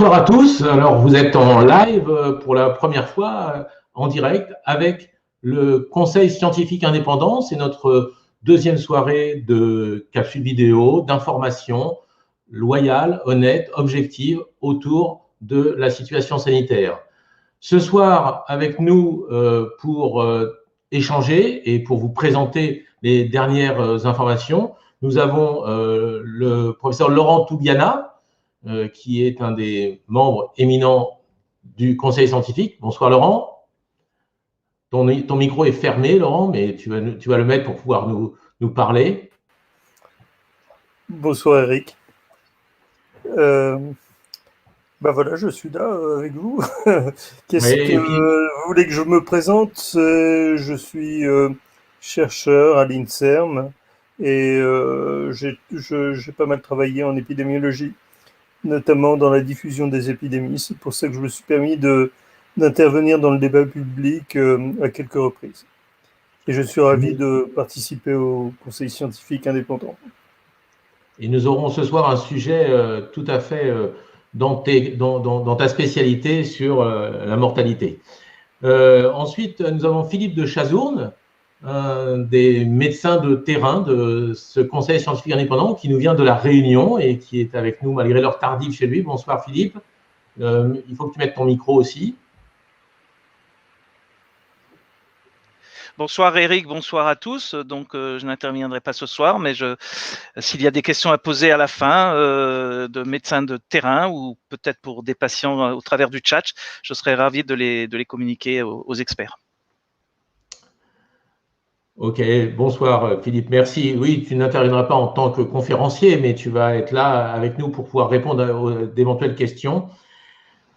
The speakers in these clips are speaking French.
Bonsoir à tous. Alors, vous êtes en live pour la première fois en direct avec le Conseil scientifique indépendant. C'est notre deuxième soirée de capsule vidéo, d'information loyale, honnête, objective autour de la situation sanitaire. Ce soir, avec nous pour échanger et pour vous présenter les dernières informations, nous avons le professeur Laurent Toubiana, qui est un des membres éminents du Conseil scientifique. Bonsoir Laurent. Ton micro est fermé, Laurent, mais tu vas le mettre pour pouvoir nous parler. Bonsoir Eric. Voilà, je suis là avec vous. Qu'est-ce que vous voulez que je me présente? Je suis chercheur à l'INSERM et j'ai pas mal travaillé en épidémiologie, notamment dans la diffusion des épidémies. C'est pour ça que je me suis permis d'intervenir dans le débat public à quelques reprises. Et je suis ravi de participer au Conseil scientifique indépendant. Et nous aurons ce soir un sujet tout à fait dans ta spécialité sur la mortalité. Ensuite, nous avons Philippe de Chazourne, un des médecins de terrain de ce Conseil scientifique indépendant qui nous vient de La Réunion et qui est avec nous malgré l'heure tardive chez lui. Bonsoir Philippe. Il faut que tu mettes ton micro aussi. Bonsoir Eric, bonsoir à tous. Donc je n'interviendrai pas ce soir, mais s'il y a des questions à poser à la fin de médecins de terrain ou peut-être pour des patients au travers du chat, je serai ravi de les communiquer aux experts. Ok, bonsoir Philippe, merci. Oui, tu n'interviendras pas en tant que conférencier, mais tu vas être là avec nous pour pouvoir répondre d'éventuelles questions.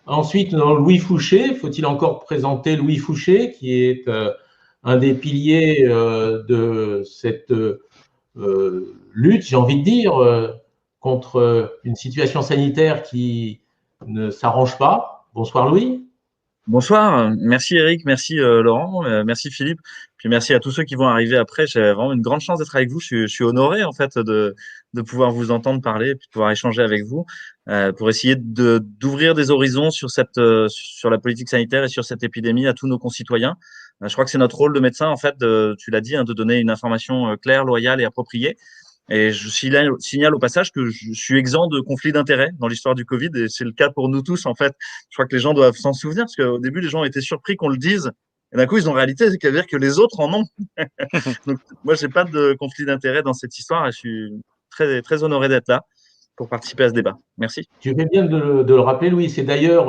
Ensuite, nous avons Louis Fouché. Faut-il encore présenter Louis Fouché, qui est un des piliers de cette lutte, j'ai envie de dire, contre une situation sanitaire qui ne s'arrange pas. Bonsoir Louis. Bonsoir, merci Eric, merci Laurent, merci Philippe, puis merci à tous ceux qui vont arriver après. J'ai vraiment une grande chance d'être avec vous. Je suis honoré en fait de pouvoir vous entendre parler et puis de pouvoir échanger avec vous pour essayer d'ouvrir des horizons sur sur la politique sanitaire et sur cette épidémie à tous nos concitoyens. Je crois que c'est notre rôle de médecin en fait, tu l'as dit, de donner une information claire, loyale et appropriée. Et je signale au passage que je suis exempt de conflit d'intérêts dans l'histoire du Covid et c'est le cas pour nous tous en fait. Je crois que les gens doivent s'en souvenir parce qu'au début les gens étaient surpris qu'on le dise et d'un coup ils ont réalité, c'est-à-dire que les autres en ont. Donc moi j'ai pas de conflit d'intérêts dans cette histoire et je suis très très honoré d'être là pour participer à ce débat. Merci. Tu fais bien de le rappeler Louis, c'est d'ailleurs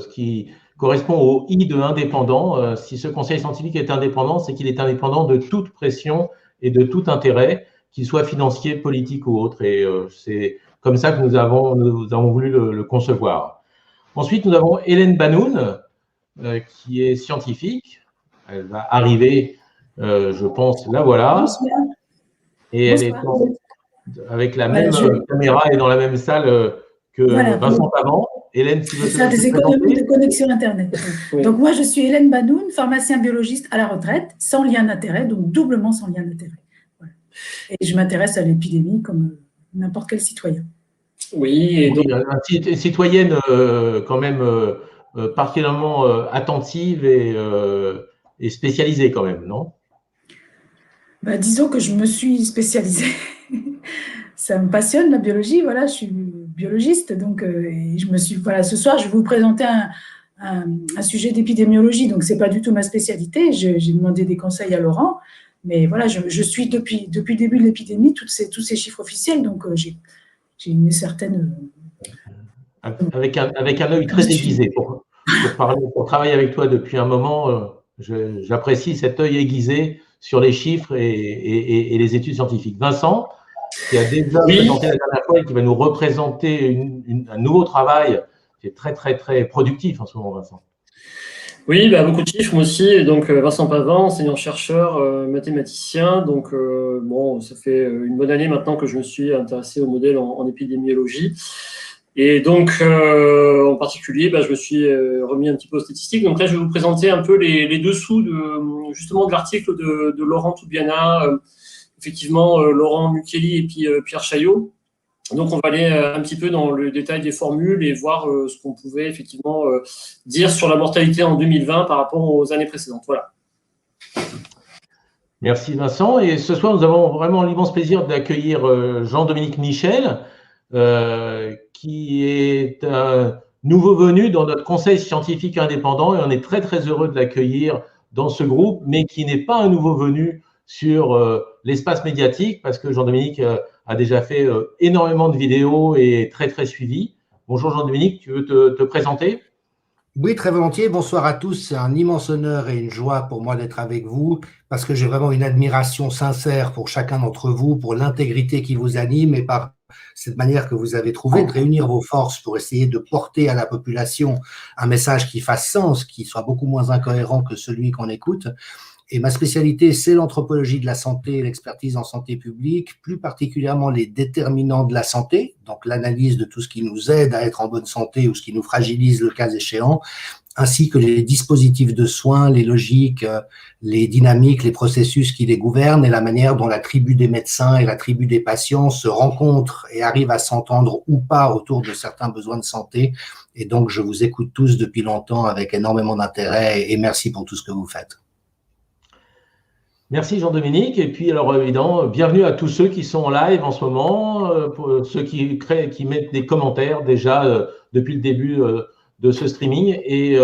ce qui correspond au I de indépendant. Si ce conseil scientifique est indépendant, c'est qu'il est indépendant de toute pression et de tout intérêt, qu'il soit financier, politique ou autre. Et c'est comme ça que nous avons voulu le concevoir. Ensuite, nous avons Hélène Banoun, qui est scientifique. Elle va arriver, je pense, là voilà. Bonsoir. Et elle est avec la même caméra et dans la même salle que Vincent Pavant. Hélène, tu veux faire des économies de connexion Internet. Oui. Donc moi, je suis Hélène Banoun, pharmacien biologiste à la retraite, sans lien d'intérêt, donc doublement sans lien d'intérêt. Et je m'intéresse à l'épidémie comme n'importe quel citoyen. Oui, et donc une citoyenne quand même particulièrement attentive et spécialisée quand même, non? Disons que je me suis spécialisée. Ça me passionne la biologie, voilà, je suis biologiste, donc et je me suis, voilà, ce soir je vais vous présenter un sujet d'épidémiologie, donc c'est pas du tout ma spécialité. J'ai demandé des conseils à Laurent. Mais voilà, je suis depuis le début de l'épidémie, tous ces chiffres officiels, donc j'ai une certaine… Avec un œil très aiguisé. Pour travailler avec toi depuis un moment, j'apprécie cet œil aiguisé sur les chiffres et les études scientifiques. Vincent, qui a déjà présenté la dernière fois et qui va nous représenter un nouveau travail qui est très, très, très productif en ce moment, Vincent. Oui, beaucoup de chiffres, moi aussi. Donc, Vincent Pavant, enseignant-chercheur, mathématicien. Donc, ça fait une bonne année maintenant que je me suis intéressé au modèle en épidémiologie. Et donc, en particulier, je me suis remis un petit peu aux statistiques. Donc là, je vais vous présenter un peu les dessous justement de l'article de Laurent Toubiana, effectivement, Laurent Mucchielli et puis Pierre Chaillot. Donc, on va aller un petit peu dans le détail des formules et voir ce qu'on pouvait effectivement dire sur la mortalité en 2020 par rapport aux années précédentes. Voilà. Merci Vincent. Et ce soir, nous avons vraiment l'immense plaisir d'accueillir Jean-Dominique Michel, qui est un nouveau venu dans notre conseil scientifique indépendant, et on est très très heureux de l'accueillir dans ce groupe, mais qui n'est pas un nouveau venu sur l'espace médiatique, parce que Jean-Dominique a déjà fait énormément de vidéos et est très très suivi. Bonjour Jean-Dominique, tu veux te présenter ? Oui, très volontiers. Bonsoir à tous. C'est un immense honneur et une joie pour moi d'être avec vous parce que j'ai vraiment une admiration sincère pour chacun d'entre vous, pour l'intégrité qui vous anime et par cette manière que vous avez trouvé de réunir vos forces pour essayer de porter à la population un message qui fasse sens, qui soit beaucoup moins incohérent que celui qu'on écoute. Et ma spécialité, c'est l'anthropologie de la santé et l'expertise en santé publique, plus particulièrement les déterminants de la santé, donc l'analyse de tout ce qui nous aide à être en bonne santé ou ce qui nous fragilise le cas échéant, ainsi que les dispositifs de soins, les logiques, les dynamiques, les processus qui les gouvernent et la manière dont la tribu des médecins et la tribu des patients se rencontrent et arrivent à s'entendre ou pas autour de certains besoins de santé. Et donc, je vous écoute tous depuis longtemps avec énormément d'intérêt et merci pour tout ce que vous faites. Merci Jean-Dominique. Et puis, alors évidemment, bienvenue à tous ceux qui sont en live en ce moment, pour ceux qui mettent des commentaires déjà depuis le début de ce streaming. Et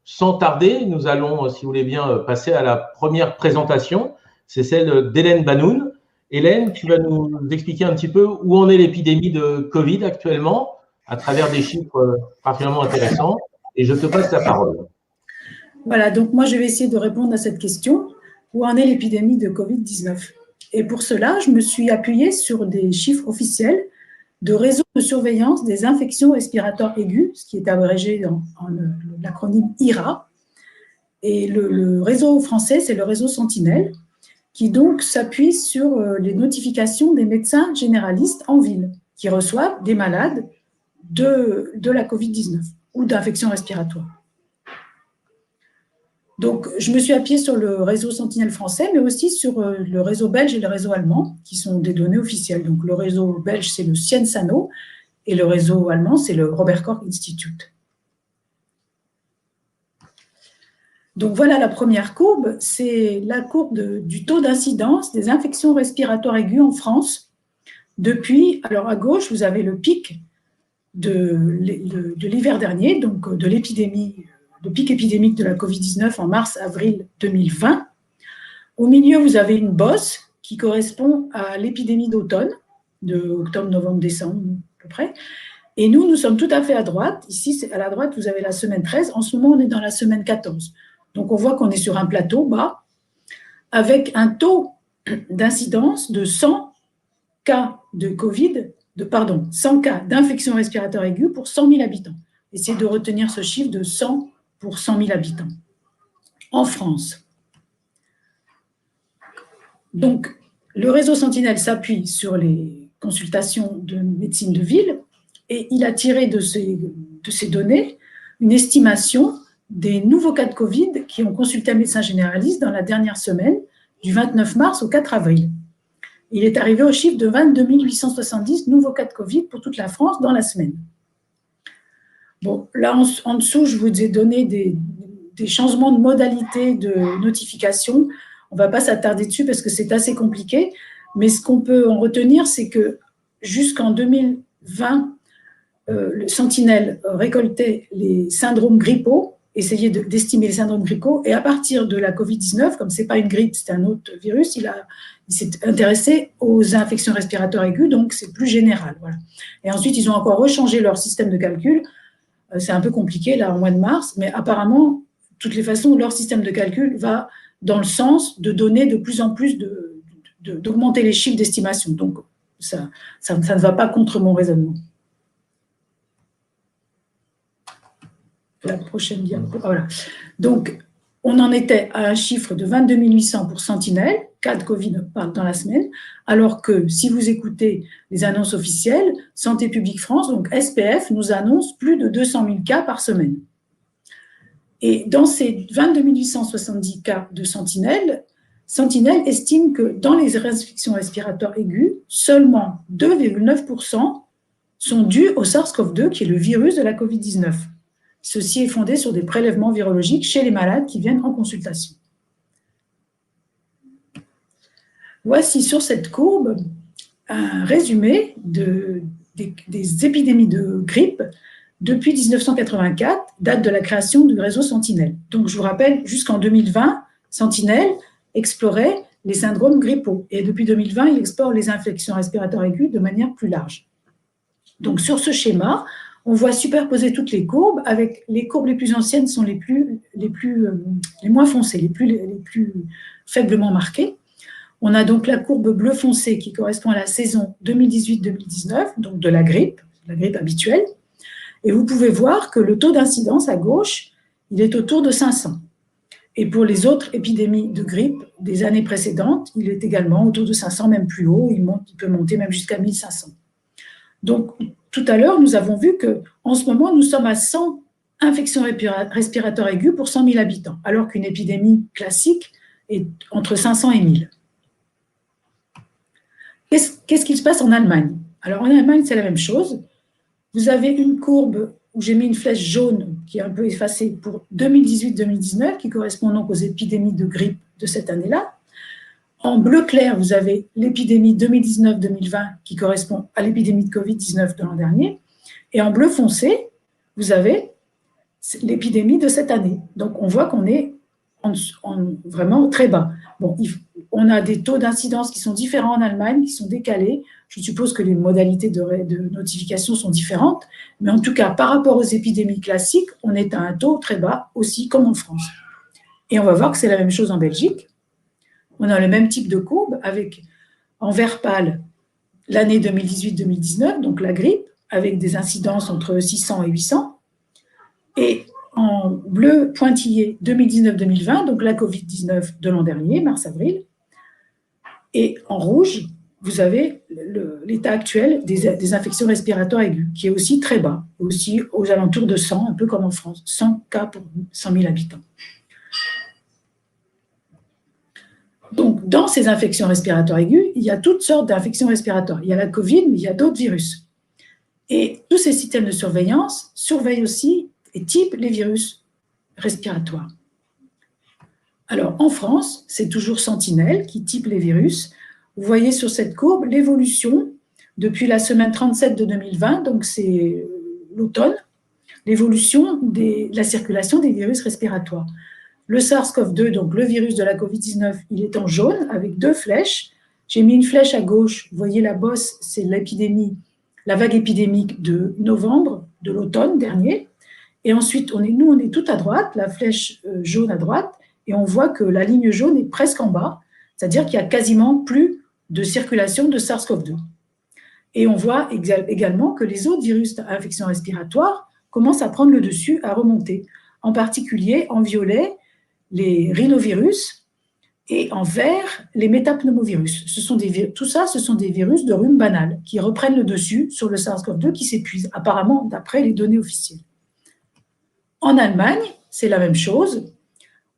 sans tarder, nous allons, si vous voulez bien, passer à la première présentation. C'est celle d'Hélène Banoun. Hélène, tu vas nous expliquer un petit peu où en est l'épidémie de Covid actuellement, à travers des chiffres particulièrement intéressants. Et je te passe la parole. Voilà, donc moi, je vais essayer de répondre à cette question. Où en est l'épidémie de Covid-19 ? Et pour cela, je me suis appuyée sur des chiffres officiels de réseau de surveillance des infections respiratoires aiguës, ce qui est abrégé dans l'acronyme IRA. Et le réseau français, c'est le réseau Sentinelle, qui donc s'appuie sur les notifications des médecins généralistes en ville, qui reçoivent des malades de la Covid-19 ou d'infections respiratoires. Donc, je me suis appuyée sur le réseau Sentinelle français, mais aussi sur le réseau belge et le réseau allemand, qui sont des données officielles. Donc, le réseau belge, c'est le Cienzano, et le réseau allemand, c'est le Robert Koch Institute. Donc, voilà la première courbe, c'est la courbe du taux d'incidence des infections respiratoires aiguës en France. Depuis, alors à gauche, vous avez le pic de l'hiver dernier, donc de l'épidémie, le pic épidémique de la Covid-19 en mars-avril 2020. Au milieu, vous avez une bosse qui correspond à l'épidémie d'automne, de octobre, novembre, décembre, à peu près. Et nous sommes tout à fait à droite. Ici, à la droite, vous avez la semaine 13. En ce moment, on est dans la semaine 14. Donc, on voit qu'on est sur un plateau bas, avec un taux d'incidence de 100 cas de Covid, 100 cas d'infection respiratoire aiguë pour 100 000 habitants. Essayez de retenir ce chiffre de 100 pour 100 000 habitants en France. Donc, le réseau Sentinelle s'appuie sur les consultations de médecine de ville et il a tiré de ces données une estimation des nouveaux cas de Covid qui ont consulté un médecin généraliste dans la dernière semaine, du 29 mars au 4 avril. Il est arrivé au chiffre de 22 870 nouveaux cas de Covid pour toute la France dans la semaine. Bon, là, en dessous, je vous ai donné des changements de modalité de notification. On ne va pas s'attarder dessus parce que c'est assez compliqué. Mais ce qu'on peut en retenir, c'est que jusqu'en 2020, le Sentinelle récoltait les syndromes grippaux, essayait d'estimer les syndromes grippaux. Et à partir de la Covid-19, comme ce n'est pas une grippe, c'est un autre virus, il s'est intéressé aux infections respiratoires aiguës, donc c'est plus général. Voilà. Et ensuite, ils ont encore rechangé leur système de calcul. C'est un peu compliqué, là, au mois de mars, mais apparemment, de toutes les façons, leur système de calcul va dans le sens de donner de plus en plus d'augmenter les chiffres d'estimation. Donc, ça ne va pas contre mon raisonnement. La prochaine diapo. Voilà. Donc, on en était à un chiffre de 22 800 pour Sentinelle, cas de Covid dans la semaine, alors que si vous écoutez les annonces officielles, Santé publique France, donc SPF, nous annonce plus de 200 000 cas par semaine. Et dans ces 22 870 cas de Sentinelle, Sentinelle estime que dans les infections respiratoires aiguës, seulement 2,9% sont dus au SARS-CoV-2, qui est le virus de la COVID-19. Ceci est fondé sur des prélèvements virologiques chez les malades qui viennent en consultation. Voici sur cette courbe un résumé des épidémies de grippe depuis 1984, date de la création du réseau Sentinelle. Donc, je vous rappelle, jusqu'en 2020, Sentinelle explorait les syndromes grippaux. Et depuis 2020, il explore les infections respiratoires aiguës de manière plus large. Donc, sur ce schéma, on voit superposer toutes les courbes, avec les courbes les plus anciennes sont les moins foncées, les plus faiblement marquées. On a donc la courbe bleu foncé qui correspond à la saison 2018-2019, donc de la grippe habituelle. Et vous pouvez voir que le taux d'incidence à gauche, il est autour de 500. Et pour les autres épidémies de grippe des années précédentes, il est également autour de 500, même plus haut. Il peut monter même jusqu'à 1500. Donc, tout à l'heure, nous avons vu qu'en ce moment, nous sommes à 100 infections respiratoires aiguës pour 100 000 habitants, alors qu'une épidémie classique est entre 500 et 1000. Qu'est-ce qui se passe en Allemagne? Alors, en Allemagne, c'est la même chose. Vous avez une courbe où j'ai mis une flèche jaune qui est un peu effacée pour 2018-2019, qui correspond donc aux épidémies de grippe de cette année-là. En bleu clair, vous avez l'épidémie 2019-2020 qui correspond à l'épidémie de Covid-19 de l'an dernier. Et en bleu foncé, vous avez l'épidémie de cette année. Donc, on voit qu'on est vraiment très bas. Bon, on a des taux d'incidence qui sont différents en Allemagne, qui sont décalés. Je suppose que les modalités de notification sont différentes, mais en tout cas, par rapport aux épidémies classiques, on est à un taux très bas aussi, comme en France. Et on va voir que c'est la même chose en Belgique. On a le même type de courbe, avec en vert pâle l'année 2018-2019, donc la grippe, avec des incidences entre 600 et 800, et en bleu pointillé 2019-2020, donc la Covid-19 de l'an dernier, mars-avril, et en rouge, vous avez l'état actuel des infections respiratoires aiguës, qui est aussi très bas, aussi aux alentours de 100, un peu comme en France, 100 cas pour 100 000 habitants. Donc, dans ces infections respiratoires aiguës, il y a toutes sortes d'infections respiratoires. Il y a la Covid, mais il y a d'autres virus. Et tous ces systèmes de surveillance surveillent aussi et typent les virus respiratoires. Alors, en France, c'est toujours Sentinelle qui type les virus. Vous voyez sur cette courbe l'évolution depuis la semaine 37 de 2020, donc c'est l'automne, l'évolution de la circulation des virus respiratoires. Le SARS-CoV-2, donc le virus de la COVID-19, il est en jaune avec 2 flèches. J'ai mis une flèche à gauche, vous voyez la bosse, c'est l'épidémie, la vague épidémique de novembre, de l'automne dernier. Et ensuite, on est tout à droite, la flèche jaune à droite, et on voit que la ligne jaune est presque en bas, c'est-à-dire qu'il n'y a quasiment plus de circulation de SARS-CoV-2. Et on voit également que les autres virus à infection respiratoire commencent à prendre le dessus, à remonter. En particulier, en violet, les rhinovirus et en vert, les métapneumovirus. Tout ça, ce sont des virus de rhume banal qui reprennent le dessus sur le SARS-CoV-2 qui s'épuise, apparemment d'après les données officielles. En Allemagne, c'est la même chose.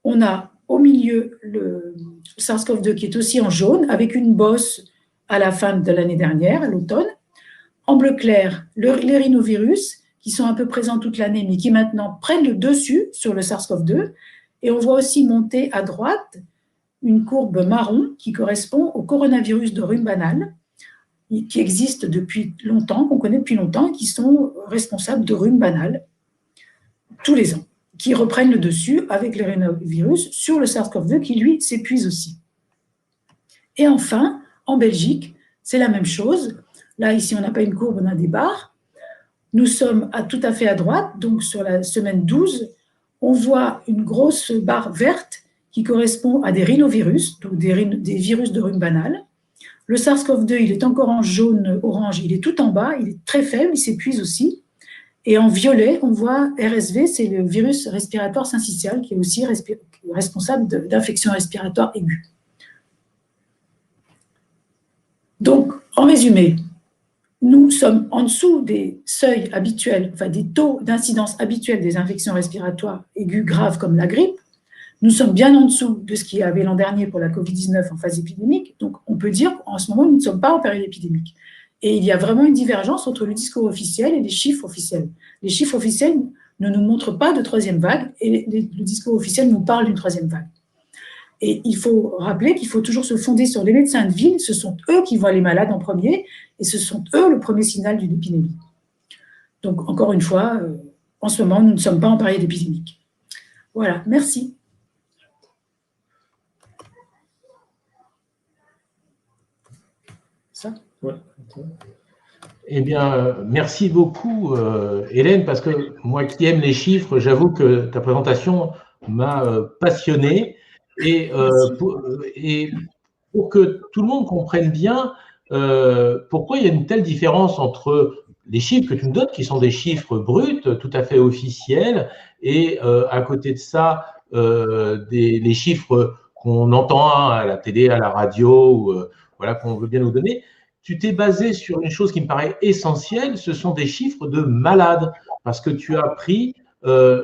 On a au milieu le SARS-CoV-2 qui est aussi en jaune, avec une bosse à la fin de l'année dernière, à l'automne. En bleu clair, les rhinovirus, qui sont un peu présents toute l'année, mais qui maintenant prennent le dessus sur le SARS-CoV-2. Et on voit aussi monter à droite une courbe marron qui correspond au coronavirus de rhume banal, qui existe depuis longtemps, qu'on connaît depuis longtemps, et qui sont responsables de rhume banal tous les ans, qui reprennent le dessus avec les rhinovirus sur le SARS-CoV-2 qui, lui, s'épuise aussi. Et enfin, en Belgique, c'est la même chose. Là, ici, on n'a pas une courbe, on a des barres. Nous sommes tout à fait à droite, donc sur la semaine 12, on voit une grosse barre verte qui correspond à des rhinovirus, donc des virus de rhume banal. Le SARS-CoV-2, il est encore en jaune-orange, il est tout en bas, il est très faible, il s'épuise aussi. Et en violet, on voit RSV, c'est le virus respiratoire syncytial qui est aussi responsable d'infections respiratoires aiguës. Donc, en résumé, nous sommes en dessous des seuils habituels, enfin des taux d'incidence habituels des infections respiratoires aiguës graves comme la grippe, Nous sommes bien en dessous de ce qu'il y avait l'an dernier pour la Covid-19 en phase épidémique. Donc, on peut dire qu'en ce moment, nous ne sommes pas en période épidémique. Et il y a vraiment une divergence entre le discours officiel et les chiffres officiels. Les chiffres officiels ne nous montrent pas de troisième vague et le discours officiel nous parle d'une troisième vague. Et il faut rappeler qu'il faut toujours se fonder sur les médecins de ville. Ce sont eux qui voient les malades en premier et ce sont eux le premier signal d'une épidémie. Donc, encore une fois, en ce moment, nous ne sommes pas en période épidémique. Voilà, merci. Ça ? Ouais. Eh bien, merci beaucoup, Hélène, parce que moi qui aime les chiffres, j'avoue que ta présentation m'a passionné. Et pour que tout le monde comprenne bien pourquoi il y a une telle différence entre les chiffres que tu nous donnes, qui sont des chiffres bruts, tout à fait officiels, et à côté de ça, les chiffres qu'on entend à la télé, à la radio, ou, voilà, qu'on veut bien nous donner. Tu t'es basé sur une chose qui me paraît essentielle, ce sont des chiffres de malades, parce que tu as pris comment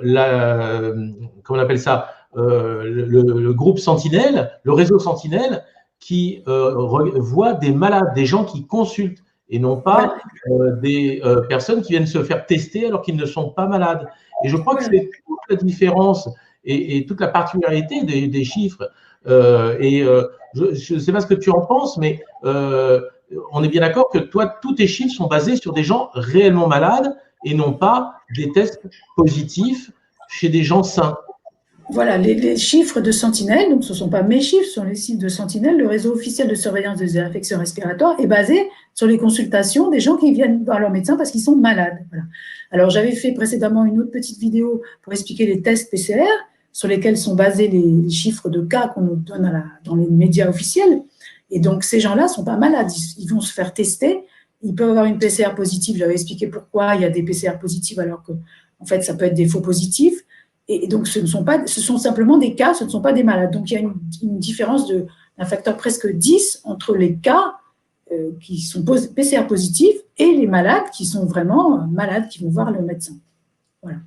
on appelle ça, le groupe Sentinelle, le réseau Sentinelle, qui voit des malades, des gens qui consultent, et non pas des personnes qui viennent se faire tester alors qu'ils ne sont pas malades. Et je crois que c'est toute la différence et toute la particularité des chiffres. Je ne sais pas ce que tu en penses, mais on est bien d'accord que toi, tous tes chiffres sont basés sur des gens réellement malades et non pas des tests positifs chez des gens sains. Voilà, les chiffres de Sentinelle, donc ce ne sont pas mes chiffres, ce sont les chiffres de Sentinelle. Le réseau officiel de surveillance des infections respiratoires est basé sur les consultations des gens qui viennent voir leur médecin parce qu'ils sont malades. Voilà. Alors, j'avais fait précédemment une autre petite vidéo pour expliquer les tests PCR sur lesquels sont basés les chiffres de cas qu'on nous donne dans les médias officiels. Et donc, ces gens-là ne sont pas malades, ils vont se faire tester. Ils peuvent avoir une PCR positive. J'avais expliqué pourquoi il y a des PCR positives alors que, en fait, ça peut être des faux positifs. Et donc, ce sont simplement des cas, ce ne sont pas des malades. Donc, il y a une différence d'un facteur presque 10 entre les cas qui sont PCR positifs et les malades qui sont vraiment malades, qui vont voir le médecin. Voilà.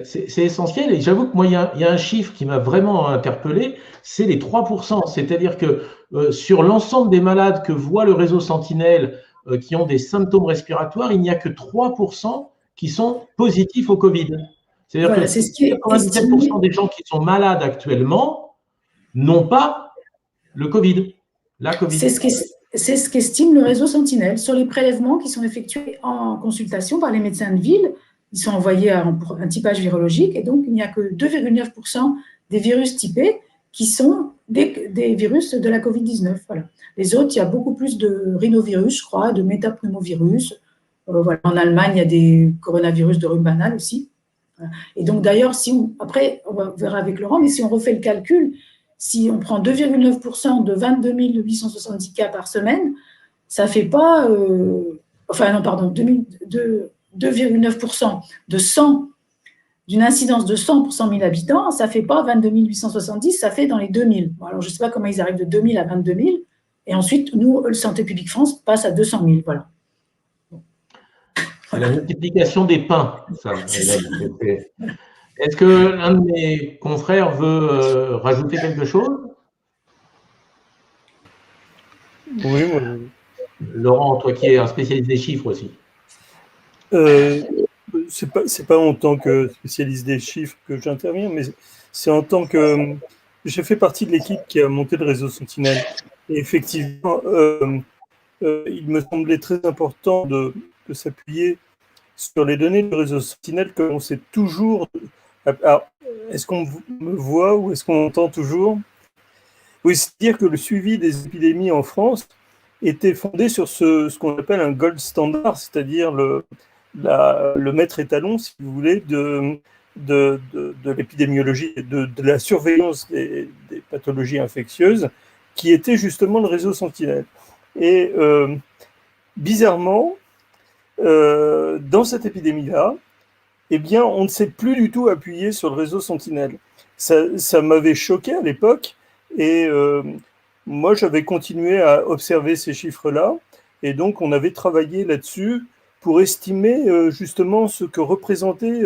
C'est essentiel. Et j'avoue que moi, il y a un chiffre qui m'a vraiment interpellé, c'est les 3%. C'est-à-dire que sur l'ensemble des malades que voit le réseau Sentinelle qui ont des symptômes respiratoires, il n'y a que 3% qui sont positifs au Covid. C'est-à-dire que 97% des gens qui sont malades actuellement n'ont pas le Covid, la Covid. C'est ce qu'estime le réseau Sentinelle. Sur les prélèvements qui sont effectués en consultation par les médecins de ville, ils sont envoyés à un typage virologique et donc il n'y a que 2,9% des virus typés qui sont des virus de la Covid-19. Voilà. Les autres, il y a beaucoup plus de rhinovirus, je crois, de métapneumovirus. Voilà. En Allemagne, il y a des coronavirus de rhume banal aussi. Et donc, d'ailleurs, après, on verra avec Laurent, mais si on refait le calcul, si on prend 2,9% de 22 870 cas par semaine, ça ne fait pas… 2,9% de 100, d'une incidence de 100 pour 100 000 habitants, ça ne fait pas 22 870, ça fait dans les 2000. Bon, alors, je ne sais pas comment ils arrivent de 2000 à 22 000. Et ensuite, nous, le Santé publique France passe à 200 000. Voilà. C'est la multiplication des pains, ça. Est-ce que l'un de mes confrères veut rajouter quelque chose? Oui, moi. Laurent, toi qui es un spécialiste des chiffres aussi. C'est pas en tant que spécialiste des chiffres que j'interviens, mais c'est en tant que… J'ai fait partie de l'équipe qui a monté le réseau Sentinelle. Et effectivement, il me semblait très important de s'appuyer sur les données du réseau Sentinelle, comme on sait toujours… Alors, est-ce qu'on me voit ou est-ce qu'on entend toujours? Oui, c'est-à-dire que le suivi des épidémies en France était fondé sur ce qu'on appelle un gold standard, c'est-à-dire le maître étalon, si vous voulez, de l'épidémiologie, de la surveillance des pathologies infectieuses, qui était justement le réseau Sentinelle. Et bizarrement, dans cette épidémie-là, eh bien, on ne s'est plus du tout appuyé sur le réseau Sentinelle. Ça m'avait choqué à l'époque, et moi, j'avais continué à observer ces chiffres-là, et donc on avait travaillé là-dessus pour estimer justement ce que représentait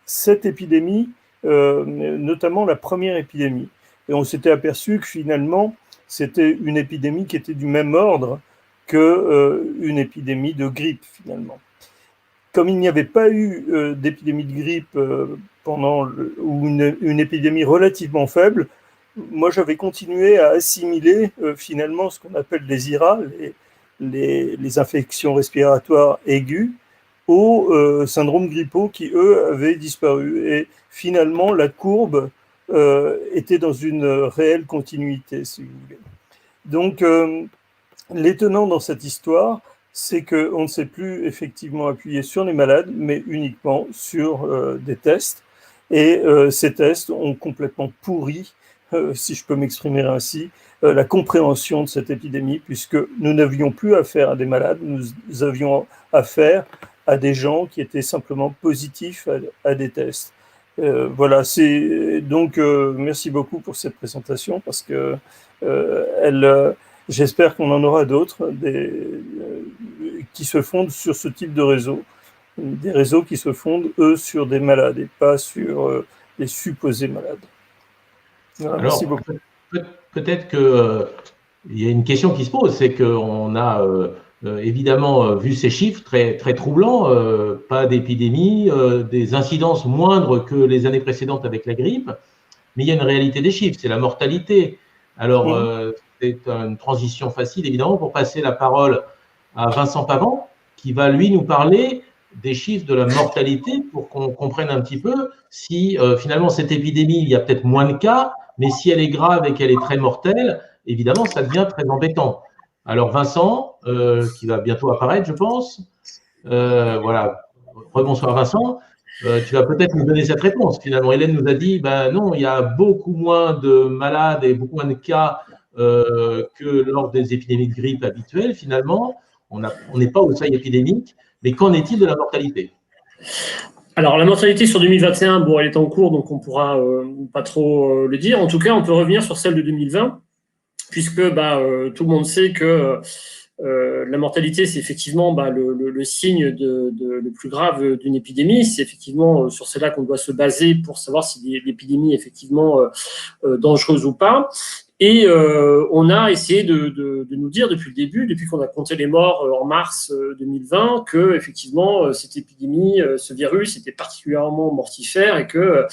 cette épidémie notamment la première épidémie. Et on s'était aperçu que finalement, c'était une épidémie qui était du même ordre qu'une épidémie de grippe, finalement. Comme il n'y avait pas eu d'épidémie de grippe ou une épidémie relativement faible, moi j'avais continué à assimiler finalement ce qu'on appelle les IRA, les infections respiratoires aiguës, aux syndromes grippaux qui, eux, avaient disparu. Et finalement, la courbe était dans une réelle continuité, si vous voulez. Donc, l'étonnant dans cette histoire, c'est qu'on ne s'est plus effectivement appuyé sur les malades, mais uniquement sur des tests. Et ces tests ont complètement pourri, si je peux m'exprimer ainsi, la compréhension de cette épidémie, puisque nous n'avions plus affaire à des malades, nous avions affaire à des gens qui étaient simplement positifs à des tests. Voilà, donc merci beaucoup pour cette présentation, parce que j'espère qu'on en aura d'autres qui se fondent sur ce type de réseau, des réseaux qui se fondent, eux, sur des malades et pas sur les supposés malades. Voilà, alors, merci beaucoup. Peut-être qu'il y a une question qui se pose, c'est qu'on a évidemment vu ces chiffres très, très troublants, pas d'épidémie, des incidences moindres que les années précédentes avec la grippe, mais il y a une réalité des chiffres, c'est la mortalité. Alors, c'est une transition facile, évidemment, pour passer la parole à Vincent Pavant, qui va, lui, nous parler des chiffres de la mortalité pour qu'on comprenne un petit peu si, finalement, cette épidémie, il y a peut-être moins de cas, mais si elle est grave et qu'elle est très mortelle, évidemment, ça devient très embêtant. Alors, Vincent, qui va bientôt apparaître, je pense. Voilà. Rebonsoir, Vincent. Tu vas peut-être nous donner cette réponse. Finalement, Hélène nous a dit, ben non, il y a beaucoup moins de malades et beaucoup moins de cas que lors des épidémies de grippe habituelles. Finalement, on n'est pas au seuil épidémique. Mais qu'en est-il de la mortalité ? Alors, la mortalité sur 2021, bon, elle est en cours, donc on pourra pas trop le dire. En tout cas, on peut revenir sur celle de 2020, puisque tout le monde sait que la mortalité, c'est effectivement le signe le plus grave d'une épidémie. C'est effectivement sur cela qu'on doit se baser pour savoir si l'épidémie est effectivement dangereuse ou pas. Et on a essayé de nous dire depuis le début, depuis qu'on a compté les morts en mars 2020, que effectivement cette épidémie, ce virus était particulièrement mortifère et que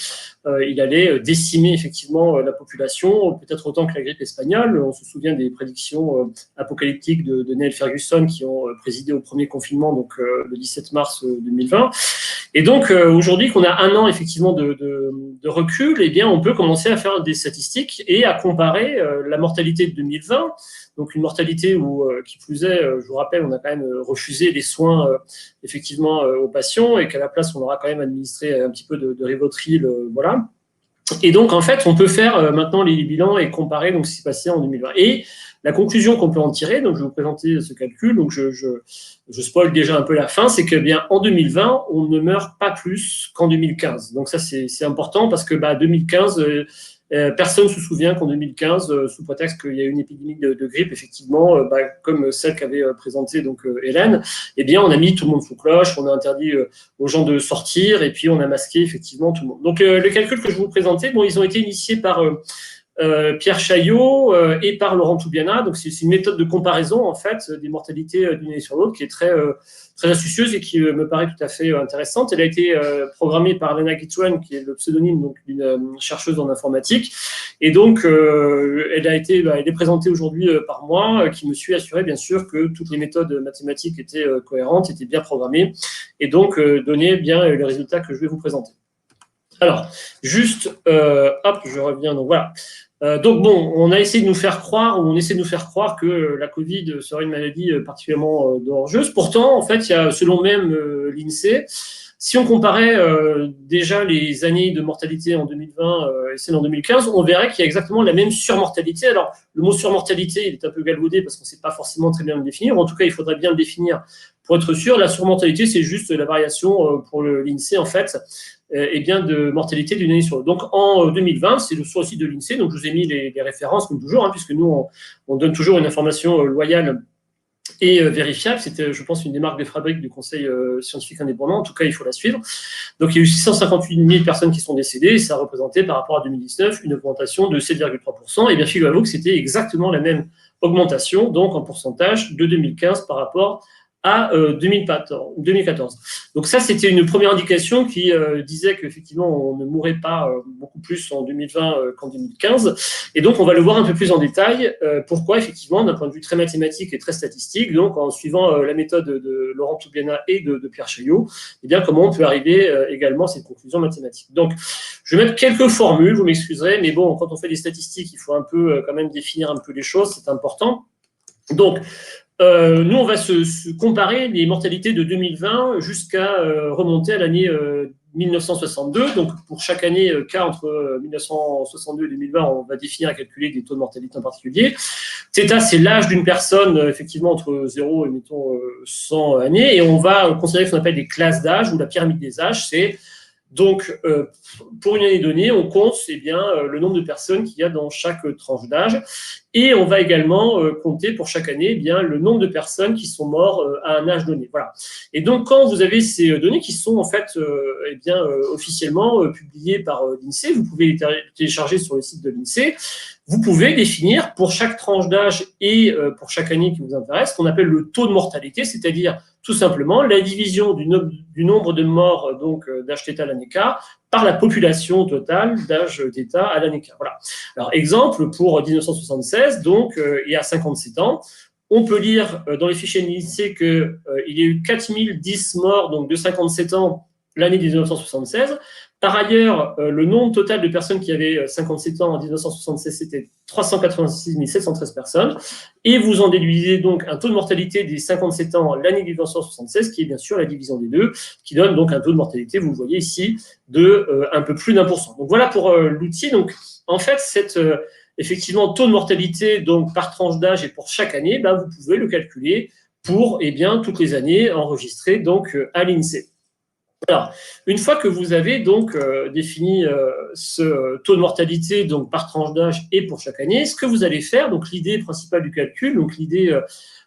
il allait décimer effectivement la population, peut-être autant que la grippe espagnole. On se souvient des prédictions apocalyptiques de Neil Ferguson qui ont présidé au premier confinement, donc le 17 mars 2020. Et donc aujourd'hui qu'on a un an effectivement de recul, eh bien on peut commencer à faire des statistiques et à comparer la mortalité de 2020, donc une mortalité où, qui plus est, je vous rappelle, on a quand même refusé les soins effectivement aux patients et qu'à la place on leur a quand même administré un petit peu de Rivotril, voilà. Et donc en fait on peut faire maintenant les bilans et comparer donc ce qui s'est passé en 2020. Et la conclusion qu'on peut en tirer, donc je vais vous présenter ce calcul, donc je spoil déjà un peu la fin, c'est que bien en 2020 on ne meurt pas plus qu'en 2015. Donc ça c'est important parce que 2015 personne ne se souvient qu'en 2015, sous prétexte qu'il y a eu une épidémie de grippe, effectivement, comme celle qu'avait présentée donc Hélène, eh bien, on a mis tout le monde sous cloche, on a interdit aux gens de sortir, et puis on a masqué effectivement tout le monde. Donc, le calcul que je vous présentais, bon, ils ont été initiés par Pierre Chaillot et par Laurent Toubiana. Donc, c'est une méthode de comparaison, en fait, des mortalités d'une année sur l'autre qui est très astucieuse et qui me paraît tout à fait intéressante. Elle a été programmée par Lena Gitwan, qui est le pseudonyme d'une chercheuse en informatique. Et donc, elle est présentée aujourd'hui par moi, qui me suis assuré, bien sûr, que toutes les méthodes mathématiques étaient cohérentes, étaient bien programmées, et donc donnaient bien les résultats que je vais vous présenter. Alors, juste, je reviens, donc voilà. Donc bon, on essaie de nous faire croire que la Covid serait une maladie particulièrement dangereuse. Pourtant, en fait, il y a, selon même l'INSEE, si on comparait déjà les années de mortalité en 2020 et celles en 2015, on verrait qu'il y a exactement la même surmortalité. Alors, le mot surmortalité, il est un peu galvaudé parce qu'on ne sait pas forcément très bien le définir. En tout cas, il faudrait bien le définir pour être sûr. La surmortalité, c'est juste la variation pour l'INSEE, en fait, de mortalité d'une année sur l'autre. Donc, en 2020, c'est le choix aussi de l'INSEE. Donc, je vous ai mis les références, comme toujours, puisque nous, on donne toujours une information loyale et vérifiable. C'était, je pense, une des marques de fabrique du Conseil scientifique indépendant. En tout cas, il faut la suivre. Donc, il y a eu 658 000 personnes qui sont décédées et ça représentait par rapport à 2019 une augmentation de 7,3%. Et bien, figurez-vous que c'était exactement la même augmentation, donc en pourcentage, de 2015 par rapport à 2014. Donc ça, c'était une première indication qui disait qu'effectivement, on ne mourrait pas beaucoup plus en 2020 qu'en 2015. Et donc, on va le voir un peu plus en détail. Pourquoi, effectivement, d'un point de vue très mathématique et très statistique, donc en suivant la méthode de Laurent Toubiana et de Pierre Chaillot, eh bien, comment on peut arriver également à cette conclusion mathématique. Donc, je vais mettre quelques formules, vous m'excuserez, mais bon, quand on fait des statistiques, il faut un peu quand même définir un peu les choses, c'est important. Donc, nous, on va se comparer les mortalités de 2020 jusqu'à remonter à l'année 1962. Donc, pour chaque année K entre 1962 et 2020, on va définir et calculer des taux de mortalité en particulier. Θ, c'est l'âge d'une personne, effectivement, entre 0 et, mettons, 100 années. Et on va considérer ce qu'on appelle des classes d'âge ou la pyramide des âges. C'est donc, pour une année donnée, on compte le nombre de personnes qu'il y a dans chaque tranche d'âge. Et on va également compter pour chaque année le nombre de personnes qui sont mortes à un âge donné. Voilà. Et donc, quand vous avez ces données qui sont en fait officiellement publiées par l'INSEE, vous pouvez les télécharger sur le site de l'INSEE. Vous pouvez définir pour chaque tranche d'âge et pour chaque année qui vous intéresse ce qu'on appelle le taux de mortalité, c'est-à-dire tout simplement la division du nombre de morts d'âge θ à l'année K par la population totale d'âge θ à l'année K. Voilà. Alors, exemple, pour 1976, donc il y a 57 ans, on peut lire dans les fichiers de l'INSEE qu'il y a eu 4010 morts donc de 57 ans l'année 1976. Par ailleurs, le nombre total de personnes qui avaient 57 ans en 1976, c'était 386 713 personnes. Et vous en déduisez donc un taux de mortalité des 57 ans l'année 1976, qui est bien sûr la division des deux, qui donne donc un taux de mortalité, vous le voyez ici, de un peu plus d'1%. Donc voilà pour l'outil. Donc en fait, effectivement, taux de mortalité donc par tranche d'âge et pour chaque année, vous pouvez le calculer pour toutes les années enregistrées donc à l'INSEE. Alors, une fois que vous avez donc défini ce taux de mortalité donc par tranche d'âge et pour chaque année, ce que vous allez faire, donc l'idée principale du calcul, donc l'idée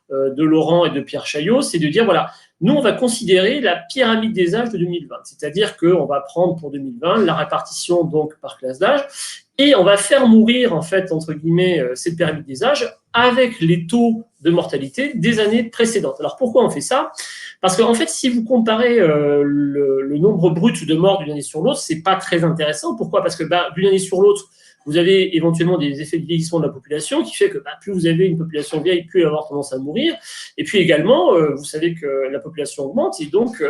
de Laurent et de Pierre Chaillot, c'est de dire voilà, nous on va considérer la pyramide des âges de 2020, c'est-à-dire qu'on va prendre pour 2020 la répartition donc par classe d'âge et on va faire mourir en fait entre guillemets cette pyramide des âges avec les taux de mortalité des années précédentes. Alors pourquoi on fait ça ? Parce qu'en fait, si vous comparez le nombre brut de morts d'une année sur l'autre, c'est pas très intéressant. Pourquoi ? Parce que d'une année sur l'autre, vous avez éventuellement des effets de vieillissement de la population qui fait que plus vous avez une population vieille, plus elle va avoir tendance à mourir. Et puis également, vous savez que la population augmente et donc,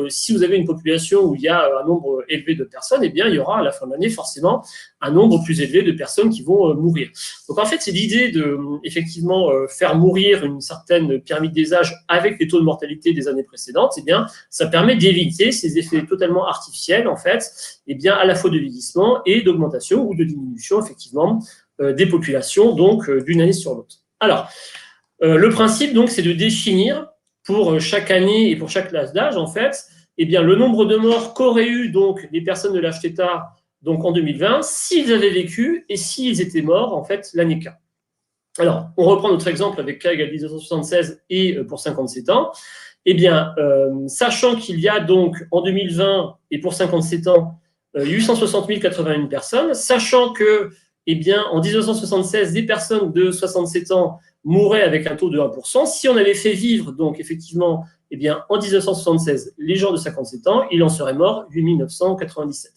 si vous avez une population où il y a un nombre élevé de personnes, il y aura à la fin de l'année forcément un nombre plus élevé de personnes qui vont mourir. Donc en fait, c'est l'idée de effectivement faire mourir une certaine pyramide des âges avec les taux de mortalité des années précédentes. Ça permet d'éviter ces effets totalement artificiels en fait, à la fois de vieillissement et d'augmentation ou de diminution effectivement des populations donc d'une année sur l'autre. Alors, le principe donc c'est de définir pour chaque année et pour chaque classe d'âge en fait, le nombre de morts qu'auraient eu donc les personnes de l'âge θ donc en 2020 s'ils avaient vécu et s'ils étaient morts en fait l'année K. Alors, on reprend notre exemple avec K égale 1976 et pour 57 ans. Sachant qu'il y a donc en 2020 et pour 57 ans 860 081 personnes, sachant que en 1976, des personnes de 67 ans mouraient avec un taux de 1%. Si on avait fait vivre, donc effectivement, en 1976, les gens de 57 ans, il en serait mort 8 997.